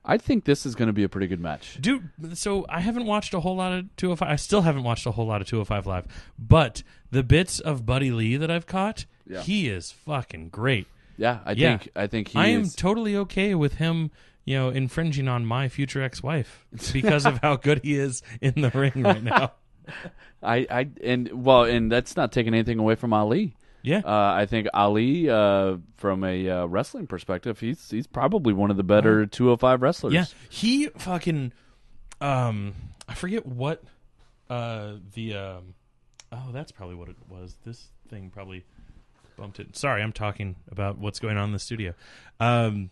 I think this is going to be a pretty good match. Dude, so I haven't watched a whole lot of 205. I still haven't watched a whole lot of 205 Live. But the bits of Buddy Lee that I've caught, he is fucking great. Yeah, I think he I is. am totally okay with him, infringing on my future ex-wife because of how good he is in the ring right now. And that's not taking anything away from Ali. Yeah. I think Ali, from a wrestling perspective, he's probably one of the better 205 wrestlers. Yeah, he fucking, I forget what that's probably what it was. This thing probably bumped it. Sorry, I'm talking about what's going on in the studio. I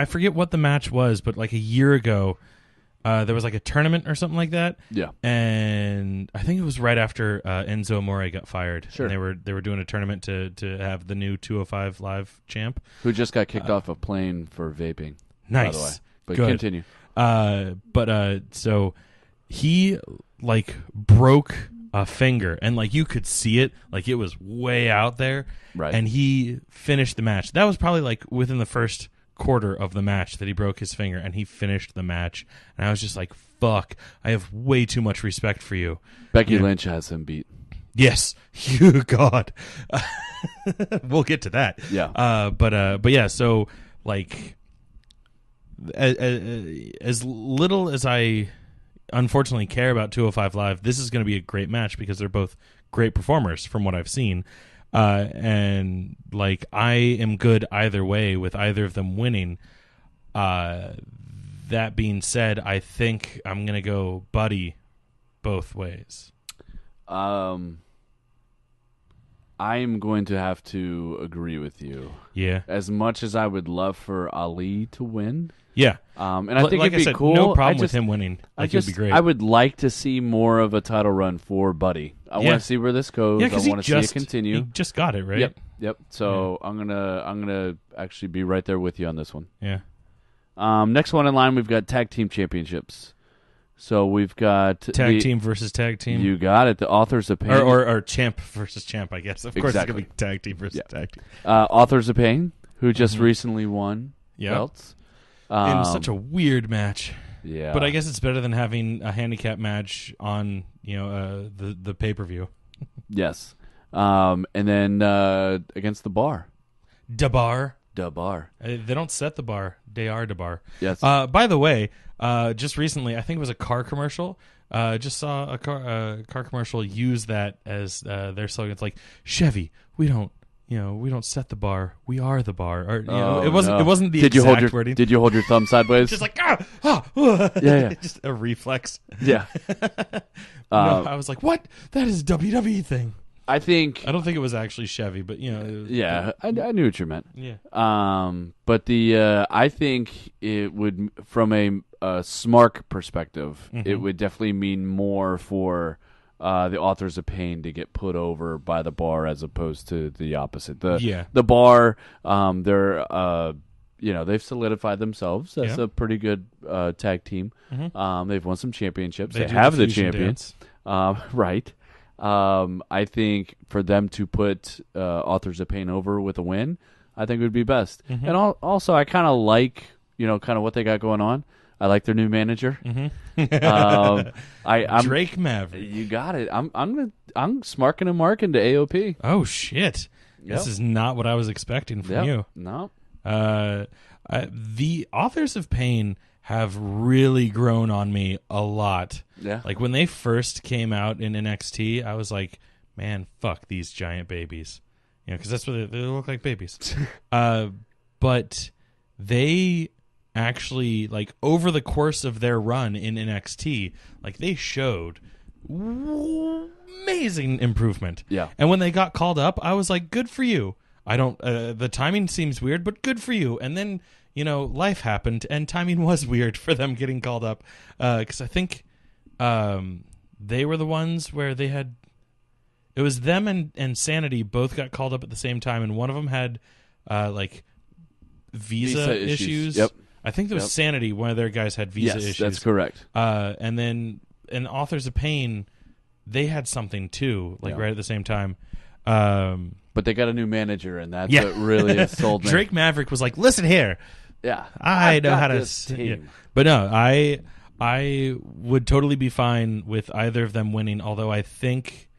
forget what the match was, but like a year ago, there was like a tournament or something like that. Yeah. And I think it was right after Enzo Amore got fired. Sure. And they were doing a tournament to have the new 205 Live champ. Who just got kicked off a plane for vaping. Nice. By the way. But good. Continue. So he like broke a finger and like you could see it, like it was way out there. Right. And he finished the match. That was probably like within the first quarter of the match that he broke his finger, and he finished the match. And I was just like, fuck, I have way too much respect for you. Becky Lynch has him beat. Yes. You God. We'll get to that. Yeah. But yeah, so like as little as I unfortunately care about 205 Live, this is going to be a great match because they're both great performers from what I've seen. And like I am good either way with either of them winning. That being said, I think I'm gonna go Buddy both ways. I'm going to have to agree with you. Yeah. As much as I would love for Ali to win. Yeah. And I think like it'd be cool. No problem with him winning. It'd be great. I would like to see more of a title run for Buddy. I want to see where this goes. I want to see it continue. He just got it, right? Yep. So I'm gonna actually be right there with you on this one. Yeah. Next one in line, we've got tag team championships. So we've got tag team versus tag team. You got it. The Authors of Pain, or champ versus champ. I guess. Of course, it's gonna be tag team versus tag team. Authors of Pain, who just recently won belts. In such a weird match. Yeah. But I guess it's better than having a handicap match on, the pay-per-view. Yes. And then against the Bar. Da Bar. They don't set the bar. They are the bar. Yes. By the way, just recently, I think it was a car commercial. Just saw a car commercial use that as their slogan. It's like, Chevy, we don't set the bar. We are the bar. Or it wasn't the exact wording. Did you hold your thumb sideways? Just like yeah. Just a reflex. Yeah. I was like, what? That is a WWE thing. I don't think it was actually Chevy, but I knew what you meant. Yeah. But I think it would, from a smart perspective, it would definitely mean more for the Authors of Pain to get put over by the Bar as opposed to the opposite. The Bar, they've solidified themselves as a pretty good tag team. They've won some championships. They have the champions. Right. I think for them to put Authors of Pain over with a win, I think would be best. And also, I kind of like, kind of what they got going on. I like their new manager. I'm Drake Maverick. You got it. I'm smarking and marking to AOP. Oh shit! This is not what I was expecting from you. No. The Authors of Pain have really grown on me a lot. Yeah. Like when they first came out in NXT, I was like, man, fuck these giant babies. Because that's what they look like, babies. But they actually, like, over the course of their run in NXT, like, they showed amazing improvement. Yeah. And when they got called up, I was like, good for you. I don't, the timing seems weird, but good for you. And then, life happened, and timing was weird for them getting called up. Because I think they were the ones where they had, it was them and Sanity both got called up at the same time, and one of them had, like, visa issues. Yep. I think there was Sanity. One of their guys had visa issues. Yes, that's correct. And then in Authors of Pain, they had something too, like right at the same time. But they got a new manager, and that's what really has sold me. Drake Maverick was like, "Listen here, I know how to." Yeah. But no, I would totally be fine with either of them winning. Although I think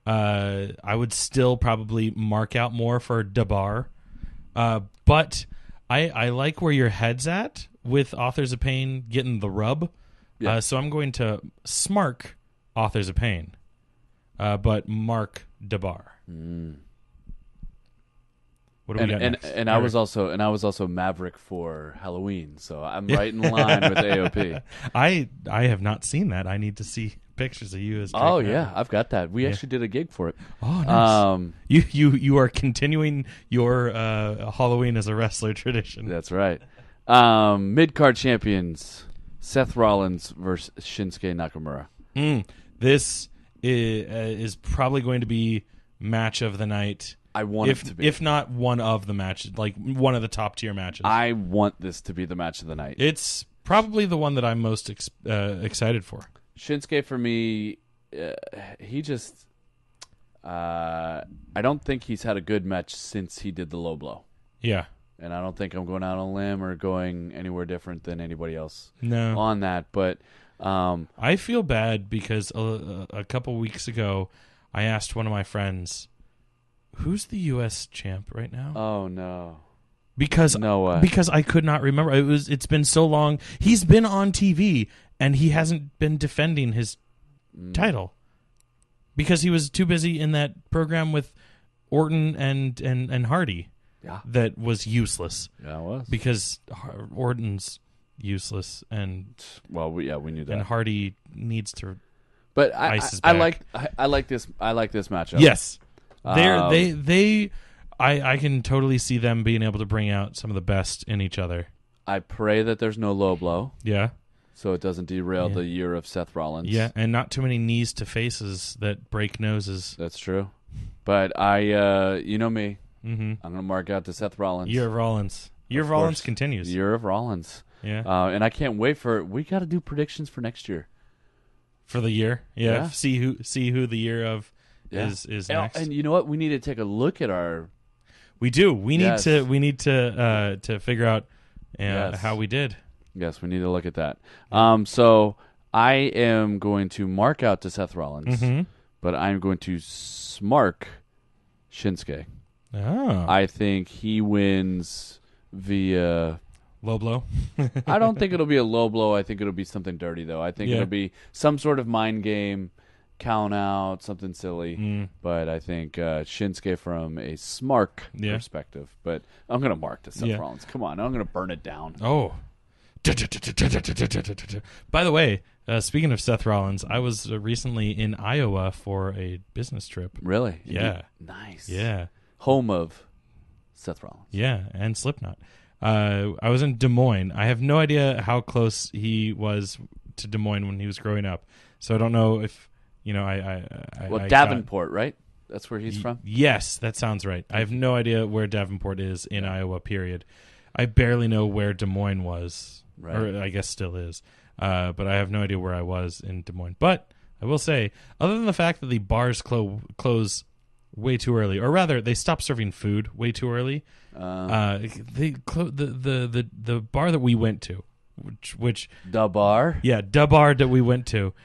I would still probably mark out more for Dabar. But I like where your head's at with Authors of Pain getting the rub. Yeah. So I'm going to smark Authors of Pain, but mark Dabar. What do we got next? And I was also Maverick for Halloween, so I'm right in line with AOP. I have not seen that. I need to see pictures of you as Drake Oh Maverick. yeah, I've got that. We actually did a gig for it. Oh, nice. You are continuing your Halloween as a wrestler tradition. That's right. Mid-card champions Seth Rollins versus Shinsuke Nakamura. This is probably going to be match of the night. I want it to be. If not one of the matches, like one of the top tier matches. I want this to be the match of the night. It's probably the one that I'm most excited for. Shinsuke, for me, he just... I don't think he's had a good match since he did the low blow. Yeah. And I don't think I'm going out on a limb or going anywhere different than anybody else on that. But I feel bad because a couple weeks ago, I asked one of my friends, who's the U.S. champ right now? Oh, no. Because I could not remember. It's been so long. He's been on TV, and he hasn't been defending his title because he was too busy in that program with Orton and Hardy. Yeah. That was useless. Yeah, it was. Because Orton's useless, and we knew that. And Hardy needs to. But I like this matchup. Yes, I can totally see them being able to bring out some of the best in each other. I pray that there's no low blow. Yeah. So it doesn't derail the year of Seth Rollins. Yeah, and not too many knees to faces that break noses. That's true. But you know me. Mm-hmm. I'm going to mark out to Seth Rollins. Year of Rollins. Year of Rollins continues. Year of Rollins. Yeah. And I can't wait we got to do predictions for next year. For the year? Yeah. See who the year of is next. And you know what? We need to take a look at our... We do. We need to figure out how we did. Yes, we need to look at that. So I am going to mark out to Seth Rollins, but I'm going to smark Shinsuke. Oh. I think he wins via low blow. I don't think it'll be a low blow. I think it'll be something dirty, though. I think it'll be some sort of mind game, count out, something silly. But I think Shinsuke from a smark perspective. But I'm going to mark to Seth Rollins. Come on, I'm going to burn it down. Oh. By the way, speaking of Seth Rollins, I was recently in Iowa for a business trip. Really? Yeah. Nice. Yeah. Home of Seth Rollins. Yeah, and Slipknot. I was in Des Moines. I have no idea how close he was to Des Moines when he was growing up. So I don't know if, Davenport, right? That's where he's from? Yes, that sounds right. I have no idea where Davenport is in Iowa, period. I barely know where Des Moines was. Right. Or I guess still is. But I have no idea where I was in Des Moines. But I will say, other than the fact that the bars close way too early, or rather, they stop serving food way too early. The bar that we went to, which the bar, the bar that we went to,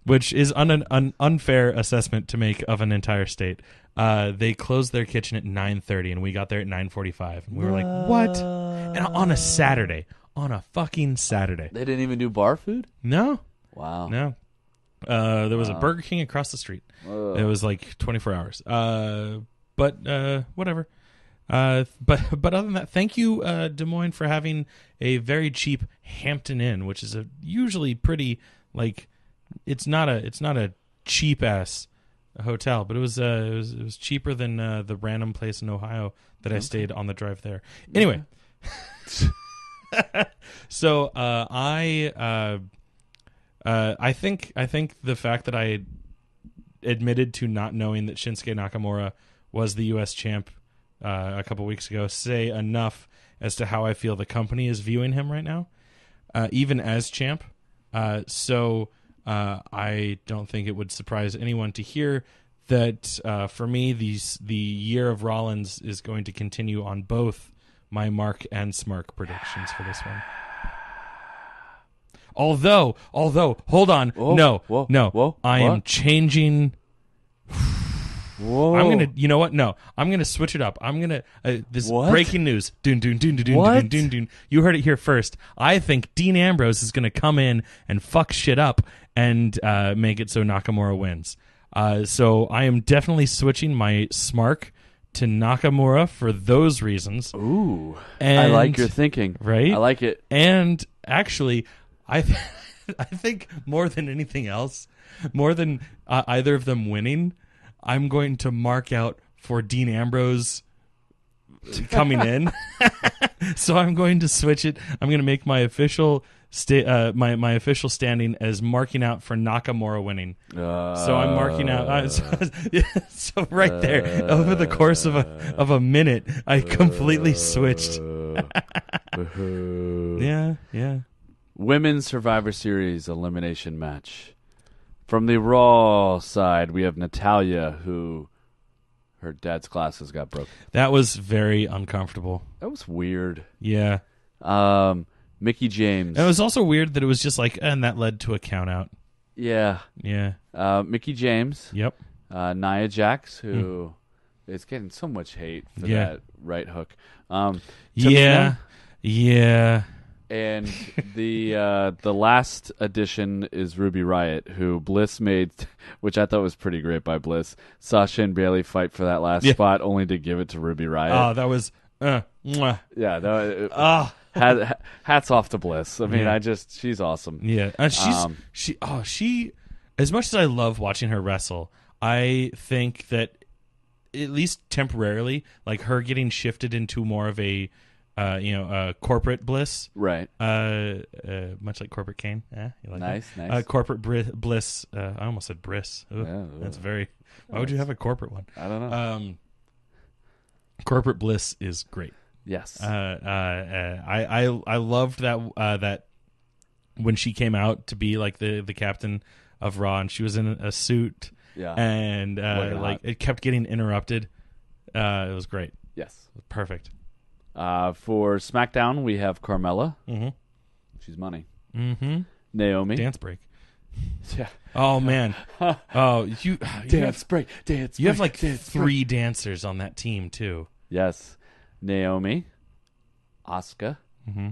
which is an unfair assessment to make of an entire state. They closed their kitchen at 9:30, and we got there at 9:45. And we were like, "What?" And on a Saturday, on a fucking Saturday. They didn't even do bar food? No, Wow. no. There was a Burger King across the street. Ugh. It was like 24 hours. But whatever. But other than that, thank you, Des Moines, for having a very cheap Hampton Inn, which is a usually pretty like it's not a cheap ass hotel, but it was cheaper than the random place in Ohio that I stayed on the drive there. Anyway, so I think the fact that I admitted to not knowing that Shinsuke Nakamura was the U.S. champ a couple weeks ago say enough as to how I feel the company is viewing him right now, even as champ. So I don't think it would surprise anyone to hear that for me, the year of Rollins is going to continue on both my Mark and Smark predictions for this one. Although, hold on, whoa, I am changing. Whoa. I'm gonna, you know what? No, I'm gonna switch it up. I'm gonna this What? breaking news. Dun dun dun dun dun What? dun dun dun. You heard it here first. I think Dean Ambrose is gonna come in and fuck shit up and make it so Nakamura wins. So I am definitely switching my Smark to Nakamura for those reasons. Ooh, And, I like your thinking. right? I like it. And actually, I think more than anything else, more than either of them winning, I'm going to mark out for Dean Ambrose coming in. So I'm going to switch it. I'm going to make my official my official standing as marking out for Nakamura winning. So I'm marking out. So right there, over the course of a minute, I completely switched. Yeah. Women's Survivor Series elimination match. From the Raw side, we have Natalya, who her dad's glasses got broken. That was very uncomfortable. That was weird. Yeah. Mickie James. And it was also weird that it was just like, and that led to a count out. Yeah. Yeah. Mickie James. Yep. Nia Jax, who is getting so much hate for that right hook. Yeah. Tamina. Yeah. And the last addition is Ruby Riott, who Bliss made, which I thought was pretty great by Bliss. Sasha and Bayley fight for that last spot, only to give it to Ruby Riott. Oh, that was mwah. Yeah, hats off to Bliss. I mean, she's awesome. Yeah, she. As much as I love watching her wrestle, I think that at least temporarily, like her getting shifted into more of a corporate Bliss, right? Much like corporate Kane. Yeah, you like nice. Corporate Bliss. I almost said Briss. Ooh, that's very. Why would you have a corporate one? I don't know. Corporate Bliss is great. Yes. I loved that when she came out to be like the captain of Raw, and she was in a suit. Yeah. And it kept getting interrupted. It was great. Yes. Perfect. For SmackDown, we have Carmella. Mm-hmm. She's money. Mm-hmm. Naomi. Dance break. Yeah. Oh man. Oh, you dance break. You have like three dancers on that team too. Yes. Naomi. Asuka. Mm-hmm.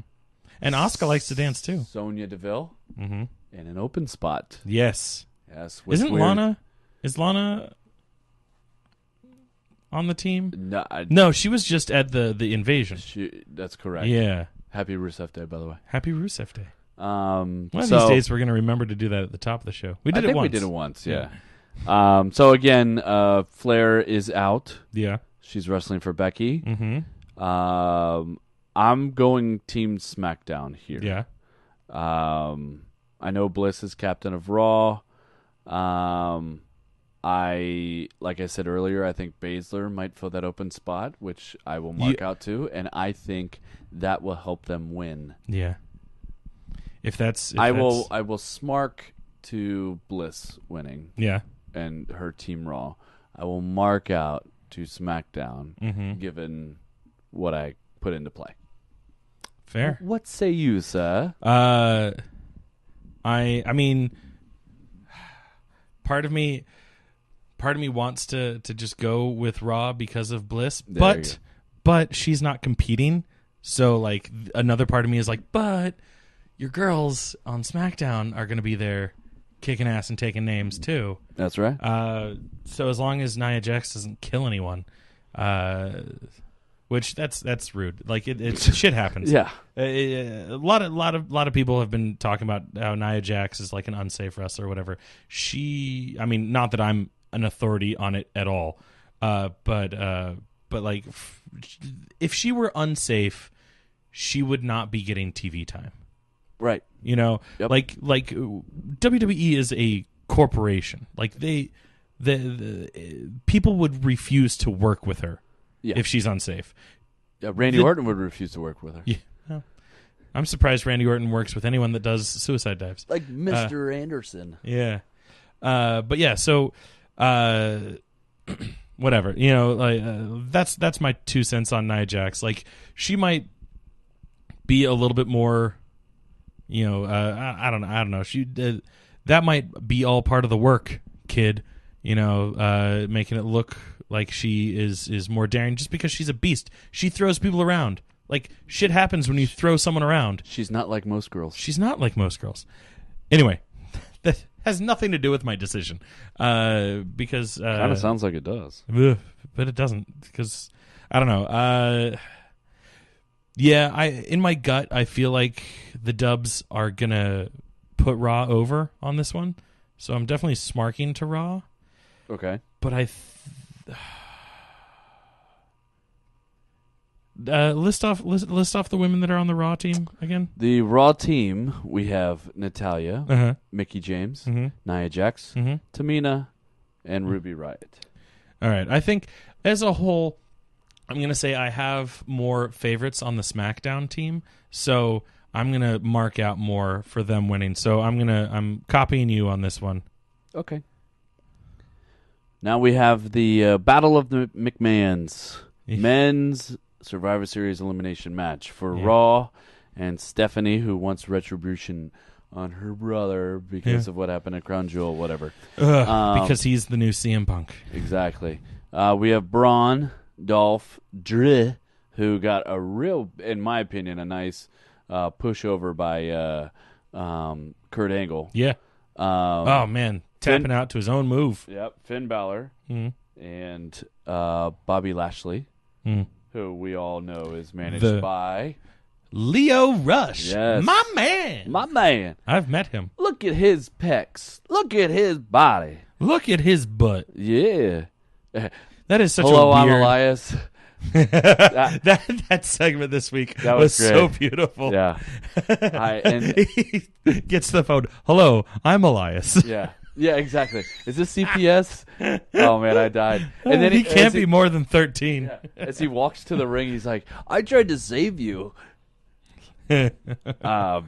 And Asuka likes to dance too. Sonya Deville. Mm-hmm. In an open spot. Yes. Yes. Isn't Lana? Is Lana on the team? No, she was just at the invasion. That's correct. Yeah. Happy Rusev Day, by the way. Happy Rusev Day. One of these days we're going to remember to do that at the top of the show. We did it once. We did it once, yeah. So again, Flair is out. Yeah. She's wrestling for Becky. Mm-hmm. I'm going Team SmackDown here. Yeah. I know Bliss is captain of Raw. Like I said earlier, I think Baszler might fill that open spot, which I will mark out to, and I think that will help them win. Yeah. I will smark to Bliss winning. Yeah. And her Team Raw. I will mark out to SmackDown, given what I put into play. Fair. What say you, sir? I mean, part of me wants to just go with Raw because of Bliss, There you go. but she's not competing. So like another part of me is like, but your girls on SmackDown are going to be there kicking ass and taking names too. That's right. So as long as Nia Jax doesn't kill anyone, which that's rude. Like it shit happens. Yeah. A lot of people have been talking about how Nia Jax is like an unsafe wrestler or whatever. I mean, not that I'm an authority on it at all, but like if she were unsafe, she would not be getting TV time. Right. You know, Yep. like WWE is a corporation. Like the people would refuse to work with her if she's unsafe. Randy Orton would refuse to work with her. Yeah. Well, I'm surprised Randy Orton works with anyone that does suicide dives. Like Mr. Anderson. Yeah. But yeah, so whatever. You know, like that's my 2 cents on Nia Jax. Like she might be a little bit more, you know, I don't know. She that might be all part of the work, kid. You know, making it look like she is more daring just because she's a beast. She throws people around. Like shit happens when you throw someone around. She's not like most girls. She's not like most girls. Anyway, that has nothing to do with my decision. Because Kind of sounds like it does. but it doesn't, because I don't know. Yeah, in my gut, I feel like the Dubs are gonna put Raw over on this one, so I'm definitely smarking to Raw. Okay. But list off the women that are on the Raw team again. The Raw team, we have Natalya, Uh-huh. Mickie James, Mm-hmm. Nia Jax, Mm-hmm. Tamina, and Ruby Riott. All right. I think as a whole, I'm going to say I have more favorites on the SmackDown team, so I'm going to mark out more for them winning. So I'm copying you on this one. Okay. Now we have the Battle of the McMahons men's Survivor Series elimination match for Raw and Stephanie, who wants retribution on her brother because of what happened at Crown Jewel, whatever. Because he's the new CM Punk. Exactly. We have Braun, Dolph, Drew, who got a real, in my opinion, a nice pushover by Kurt Angle. Yeah. Oh, man. Tapping out to his own move. Yep. Finn Balor and Bobby Lashley, who we all know is managed by Leo Rush. Yes. My man. my man. I've met him. Look at his pecs. Look at his body. Look at his butt. Yeah. That is such Hello, a weird... I'm Elias. that segment this week That was was so great. beautiful. Yeah. And He gets the phone. Hello, I'm Elias. yeah. Yeah, exactly. Is this CPS? Oh man, I died. And then he can't as be more than 13. As he walks to the ring, he's like, "I tried to save you." But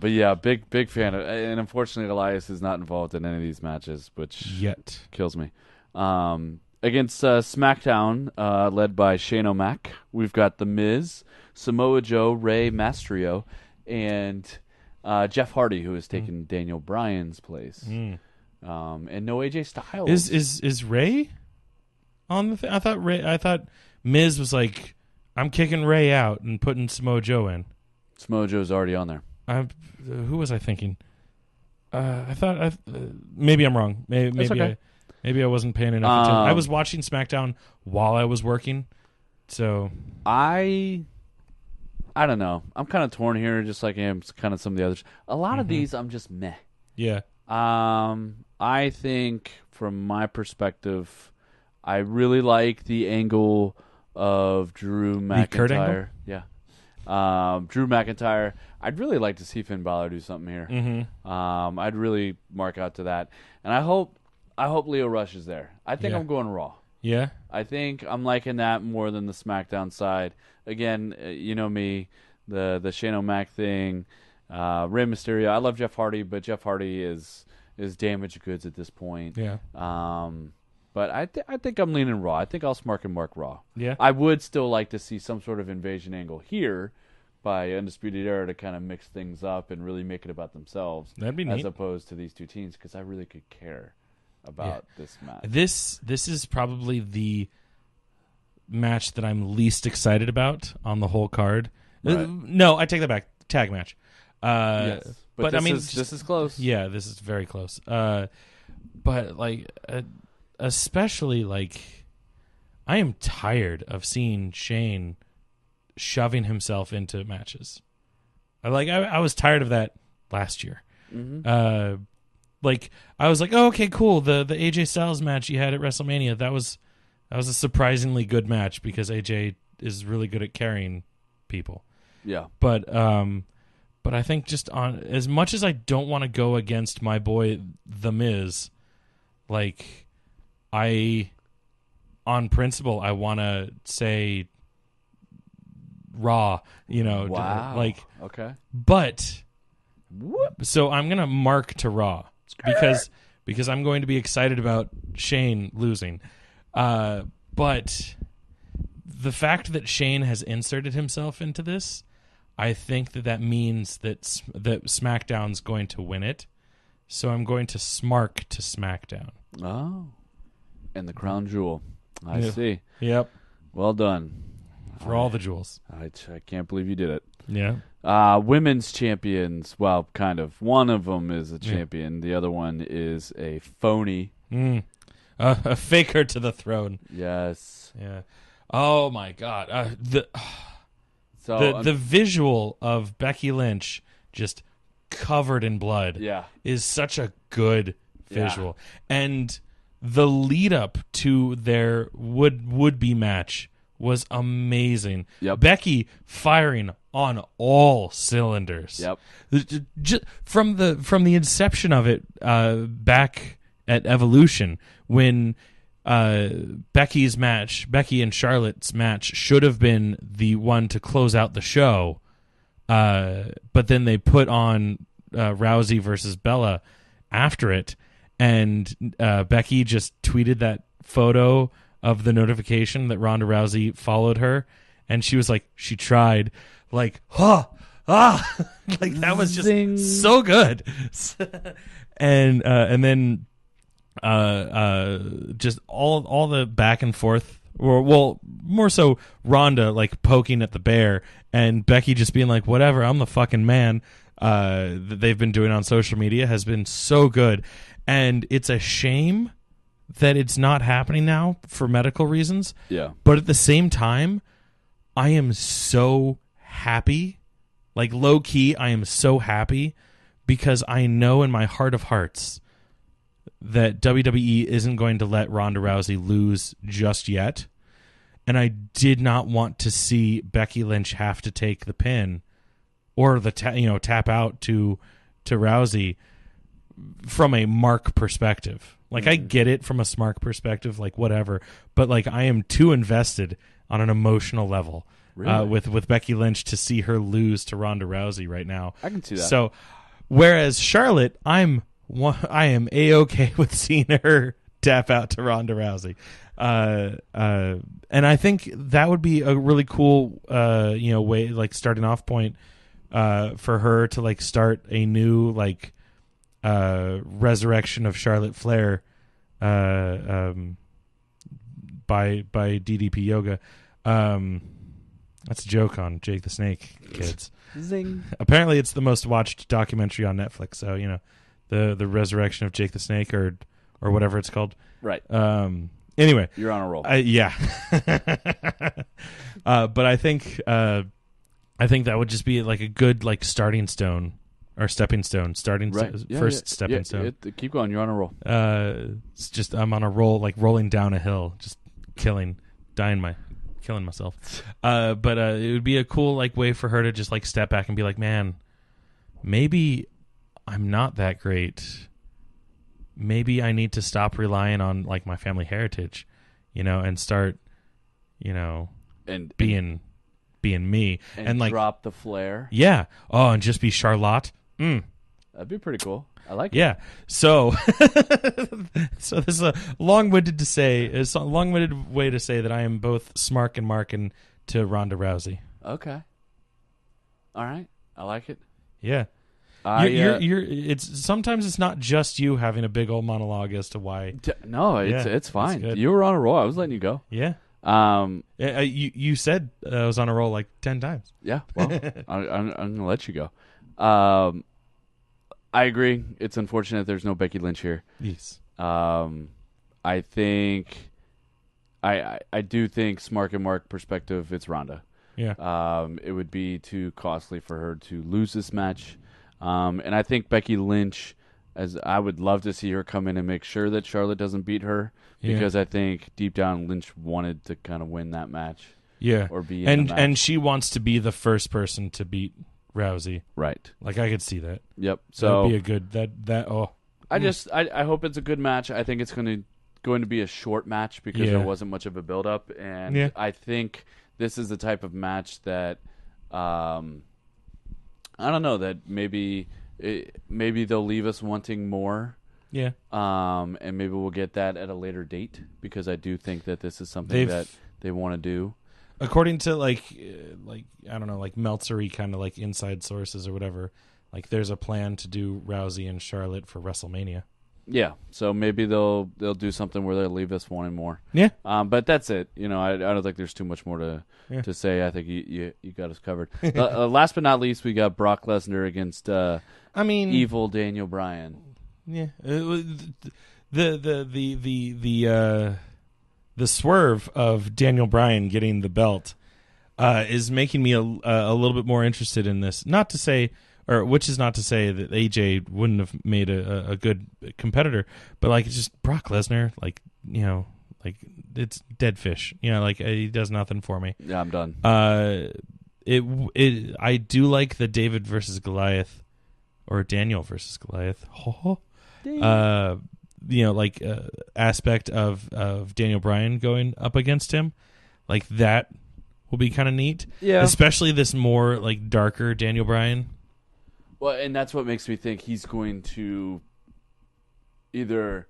yeah, big fan of, and unfortunately, Elias is not involved in any of these matches, which Yet. kills me. Against SmackDown, led by Shane O'Mac, we've got The Miz, Samoa Joe, Rey Mysterio, and Jeff Hardy, who has taken Daniel Bryan's place. And no AJ Styles. Is Ray on the thing? I thought Miz was like, I'm kicking Ray out and putting Samoa Joe in. Samoa Joe's already on there. Who was I thinking? I thought maybe I'm wrong. Maybe okay. Maybe I wasn't paying enough attention. I was watching SmackDown while I was working, so I don't know. I'm kind of torn here, just like I am kind of some of the others. A lot of these, I'm just meh. Yeah. I think from my perspective, I really like the angle of Drew McIntyre. Kurt Angle? Yeah. Drew McIntyre. I'd really like to see Finn Balor do something here. I'd really mark out to that, and I hope Leo Rush is there. I think I'm going Raw. Yeah. I think I'm liking that more than the SmackDown side. Again, you know me, the Shane O'Mac thing, Rey Mysterio. I love Jeff Hardy, but Jeff Hardy is damaged goods at this point. Yeah. But I think I'm leaning Raw. I think I'll smart and mark Raw. Yeah. I would still like to see some sort of invasion angle here by Undisputed Era to kind of mix things up and really make it about themselves. That'd be neat. As opposed to these two teams, because I really could care about this match. This is probably the match that I'm least excited about on the whole card. Right. No, I take that back. Tag match. Yes. But I mean, this is close. Yeah, this is very close. But like, especially like, I am tired of seeing Shane shoving himself into matches. I was tired of that last year. Mm-hmm. Like I was like, oh, okay, cool. The AJ Styles match you had at WrestleMania, that was a surprisingly good match because AJ is really good at carrying people. Yeah. But I think just on as much as I don't want to go against my boy The Miz, like on principle I want to say Raw, Wow. like okay. but so I'm gonna mark to Raw because I'm going to be excited about Shane losing. But the fact that Shane has inserted himself into this, I think that means that SmackDown's going to win it. So I'm going to smark to SmackDown. Oh, and the crown jewel. I see. Yep. Well done. For all the jewels. I can't believe you did it. Yeah. Women's champions. Well, kind of. One of them is a champion. The other one is a phony. A faker to the throne. Yes. Yeah. Oh my God. The visual of Becky Lynch just covered in blood. Yeah. Is such a good visual, and the lead up to their would be match was amazing. Yep. Becky firing on all cylinders. Yep. Just from the inception of it back at Evolution when Becky and Charlotte's match should have been the one to close out the show, but then they put on Rousey versus Bella after it, and Becky just tweeted that photo of the notification that Ronda Rousey followed her, and she was like, she tried, like, like that was just Zing. so good. And then just all the back and forth, or well, more so Ronda like poking at the bear, and Becky just being like, whatever, I'm the fucking man. That they've been doing on social media has been so good, and it's a shame that it's not happening now for medical reasons. Yeah. But at the same time, I am so happy, like low key, I am so happy because I know in my heart of hearts that WWE isn't going to let Ronda Rousey lose just yet. And I did not want to see Becky Lynch have to take the pin or the tap out to Rousey from a mark perspective. Like, I get it from a smart perspective, like whatever, but like I am too invested on an emotional level with Becky Lynch to see her lose to Ronda Rousey right now. I can see that. So, whereas Charlotte, I am A-okay with seeing her tap out to Ronda Rousey. And I think that would be a really cool, way, like starting off point for her to like start a new like resurrection of Charlotte Flair by DDP Yoga. That's a joke on Jake the Snake, kids. Zing. Apparently, it's the most watched documentary on Netflix. So the resurrection of Jake the Snake or whatever it's called. Right. Anyway, you're on a roll. Yeah. But I think that would just be like a good like starting stone or stepping stone, stepping stone. Keep going. You're on a roll. It's just I'm on a roll, like rolling down a hill, just killing myself. But it would be a cool like way for her to just like step back and be like, man, maybe I'm not that great. Maybe I need to stop relying on like my family heritage, and start, and being me and like drop the Flair. Yeah. Oh, and just be Charlotte. That'd be pretty cool. I like it. Yeah. So, so this is a long-winded way to say that I am both Smark and Markin to Ronda Rousey. Okay. All right. I like it. Yeah. It's sometimes it's not just you having a big old monologue as to why. No, it's fine. good. You were on a roll. I was letting you go. Yeah. You said I was on a roll like 10 times. Yeah. Well, I'm gonna let you go. I agree. It's unfortunate there's no Becky Lynch here. Yes. I think. I do think Smart and Mark perspective, it's Ronda. Yeah. It would be too costly for her to lose this match. And I think Becky Lynch, as I would love to see her come in and make sure that Charlotte doesn't beat her, because I think deep down Lynch wanted to kind of win that match. Yeah. Or be in the match. And she wants to be the first person to beat Rousey. Right. Like I could see that. Yep. So that'd be a good I hope it's a good match. I think it's going to be a short match because there wasn't much of a build up, and I think this is the type of match that I don't know, that maybe they'll leave us wanting more. Yeah. And maybe we'll get that at a later date, because I do think that this is something that they want to do. According to like I don't know, like Meltzer-y kind of like inside sources or whatever, like there's a plan to do Rousey and Charlotte for WrestleMania. Yeah, so maybe they'll do something where they'll leave us wanting more. Yeah. But that's it. I don't think there's too much more to say. I think you got us covered. Last but not least, we got Brock Lesnar against evil Daniel Bryan. Yeah. The swerve of Daniel Bryan getting the belt is making me a little bit more interested in this. Which is not to say that AJ wouldn't have made a good competitor, but like it's just Brock Lesnar, like it's dead fish. Like he does nothing for me. Yeah, I'm done. I do like the David versus Goliath, or Daniel versus Goliath. Aspect of Daniel Bryan going up against him, like that will be kind of neat. Yeah, especially this more like darker Daniel Bryan. Well, and that's what makes me think he's going to either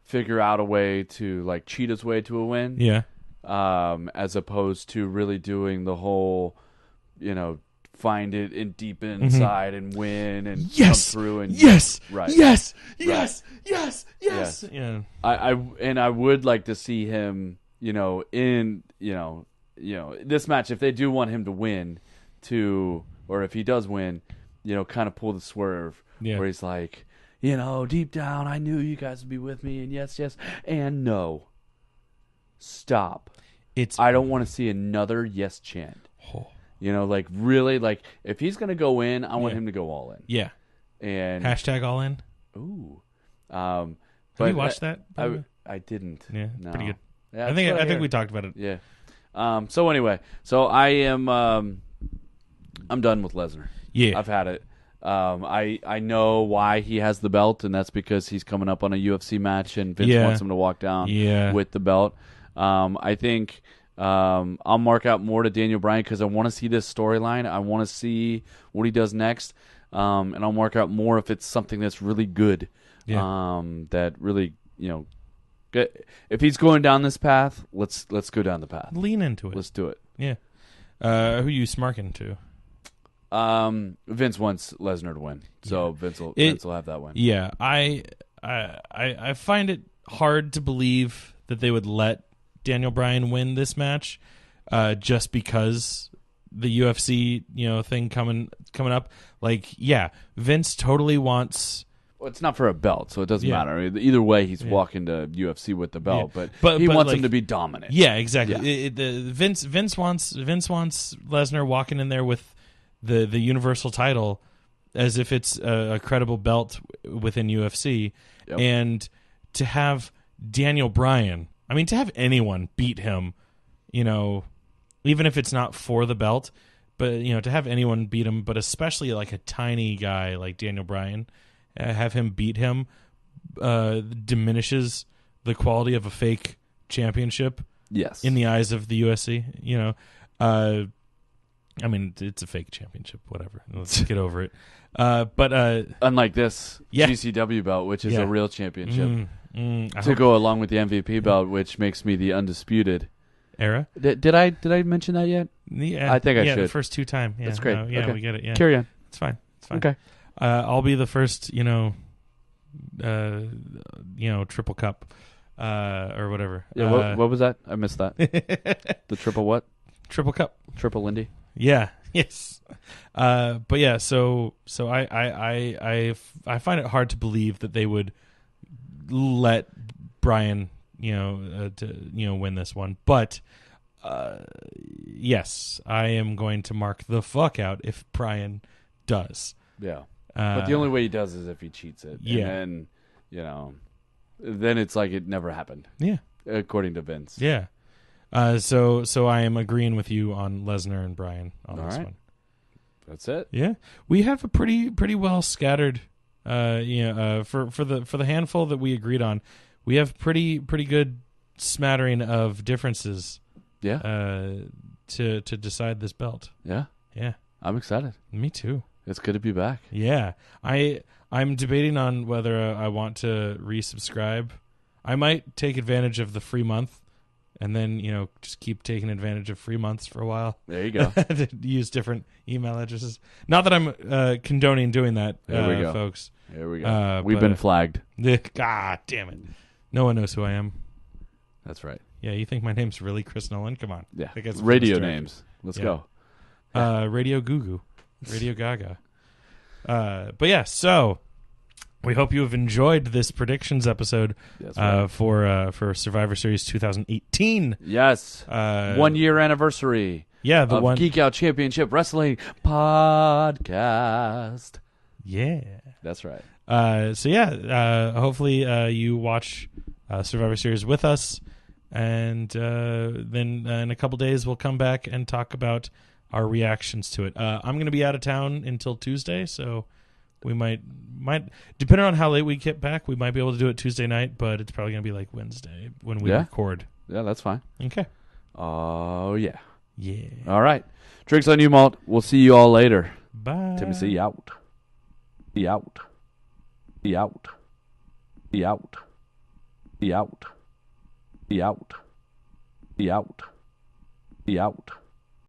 figure out a way to like cheat his way to a win, as opposed to really doing the whole, find it in deep inside and win and come through and yes. Yeah. I would like to see him, in this match, if they do want him to win, or if he does win, kind of pull the swerve where he's like, deep down, I knew you guys would be with me, and yes, and no. Stop. I don't want to see another yes chant. Oh. Really, if he's going to go in, I want him to go all in. Yeah. And hashtag all in. Ooh. Have you watched that? I didn't. Yeah, no. pretty good. Yeah, I think we talked about it. Yeah. So anyway, I am. I'm done with Lesnar. Yeah, I've had it. I know why he has the belt, and that's because he's coming up on a UFC match, and Vince wants him to walk down with the belt. I think I'll mark out more to Daniel Bryan because I want to see this storyline. I want to see what he does next, and I'll mark out more if it's something that's really good. That really, if he's going down this path, let's go down the path. Lean into it. Let's do it. Yeah. Who you smarking to? Vince wants Lesnar to win, so Vince will have that win. Yeah, I find it hard to believe that they would let Daniel Bryan win this match, just because the UFC thing coming up. Like, Vince totally wants. Well, it's not for a belt, so it doesn't matter. Either way, he's walking to UFC with the belt, but he wants him to be dominant. Yeah, exactly. Yeah. Vince wants Lesnar walking in there with the universal title as if it's a credible belt within UFC, and to have Daniel Bryan. I mean, to have anyone beat him, even if it's not for the belt, but to have anyone beat him, but especially like a tiny guy like Daniel Bryan. Have him beat him diminishes the quality of a fake championship. Yes, in the eyes of the UFC, I mean, it's a fake championship. Whatever, let's get over it. But unlike this GCW belt, which is a real championship, to go along with the MVP belt, which makes me the undisputed era. Did I mention that yet? Yeah, I think I should. The first 2 times. Yeah, that's great. Okay. We get it. Yeah, carry on. It's fine. Okay. I'll be the first, triple cup, or whatever. Yeah, what was that? I missed that. The triple what? Triple cup. Triple Lindy. Yeah. Yes. But yeah. So I find it hard to believe that they would let Brian, win this one. But yes, I am going to mark the fuck out if Brian does. Yeah. But the only way he does is if he cheats it. Yeah. And then, then it's like it never happened. Yeah. According to Vince. Yeah. So I am agreeing with you on Lesnar and Bryan on this one. That's it. Yeah. We have a pretty well scattered for the handful that we agreed on, we have pretty good smattering of differences. Yeah. To decide this belt. Yeah. Yeah. I'm excited. Me too. It's good to be back. Yeah. I'm debating on whether I want to resubscribe. I might take advantage of the free month and then, just keep taking advantage of free months for a while. There you go. To use different email addresses. Not that I'm condoning doing that, there we go. folks. There we go. We've been flagged. God damn it. No one knows who I am. That's right. Yeah, you think my name's really Chris Nolan? Come on. Yeah. Radio names. Let's go. Radio Gugu. Radio Gaga. But yeah, so we hope you have enjoyed this predictions episode for Survivor Series 2018. Yes. 1 year anniversary. Yeah, the of Geek Out Championship Wrestling podcast. Yeah. That's right. Hopefully you watch Survivor Series with us, and then in a couple days we'll come back and talk about our reactions to it. I'm going to be out of town until Tuesday, so we might depending on how late we get back, we might be able to do it Tuesday night, but it's probably going to be like Wednesday when we record. Yeah, that's fine. Okay. Oh, yeah. Yeah. All right. Drinks on you, Malt. We'll see you all later. Bye. Timothy out. Be out. Be out. Be out. Be out. Be out. Be out. Be out.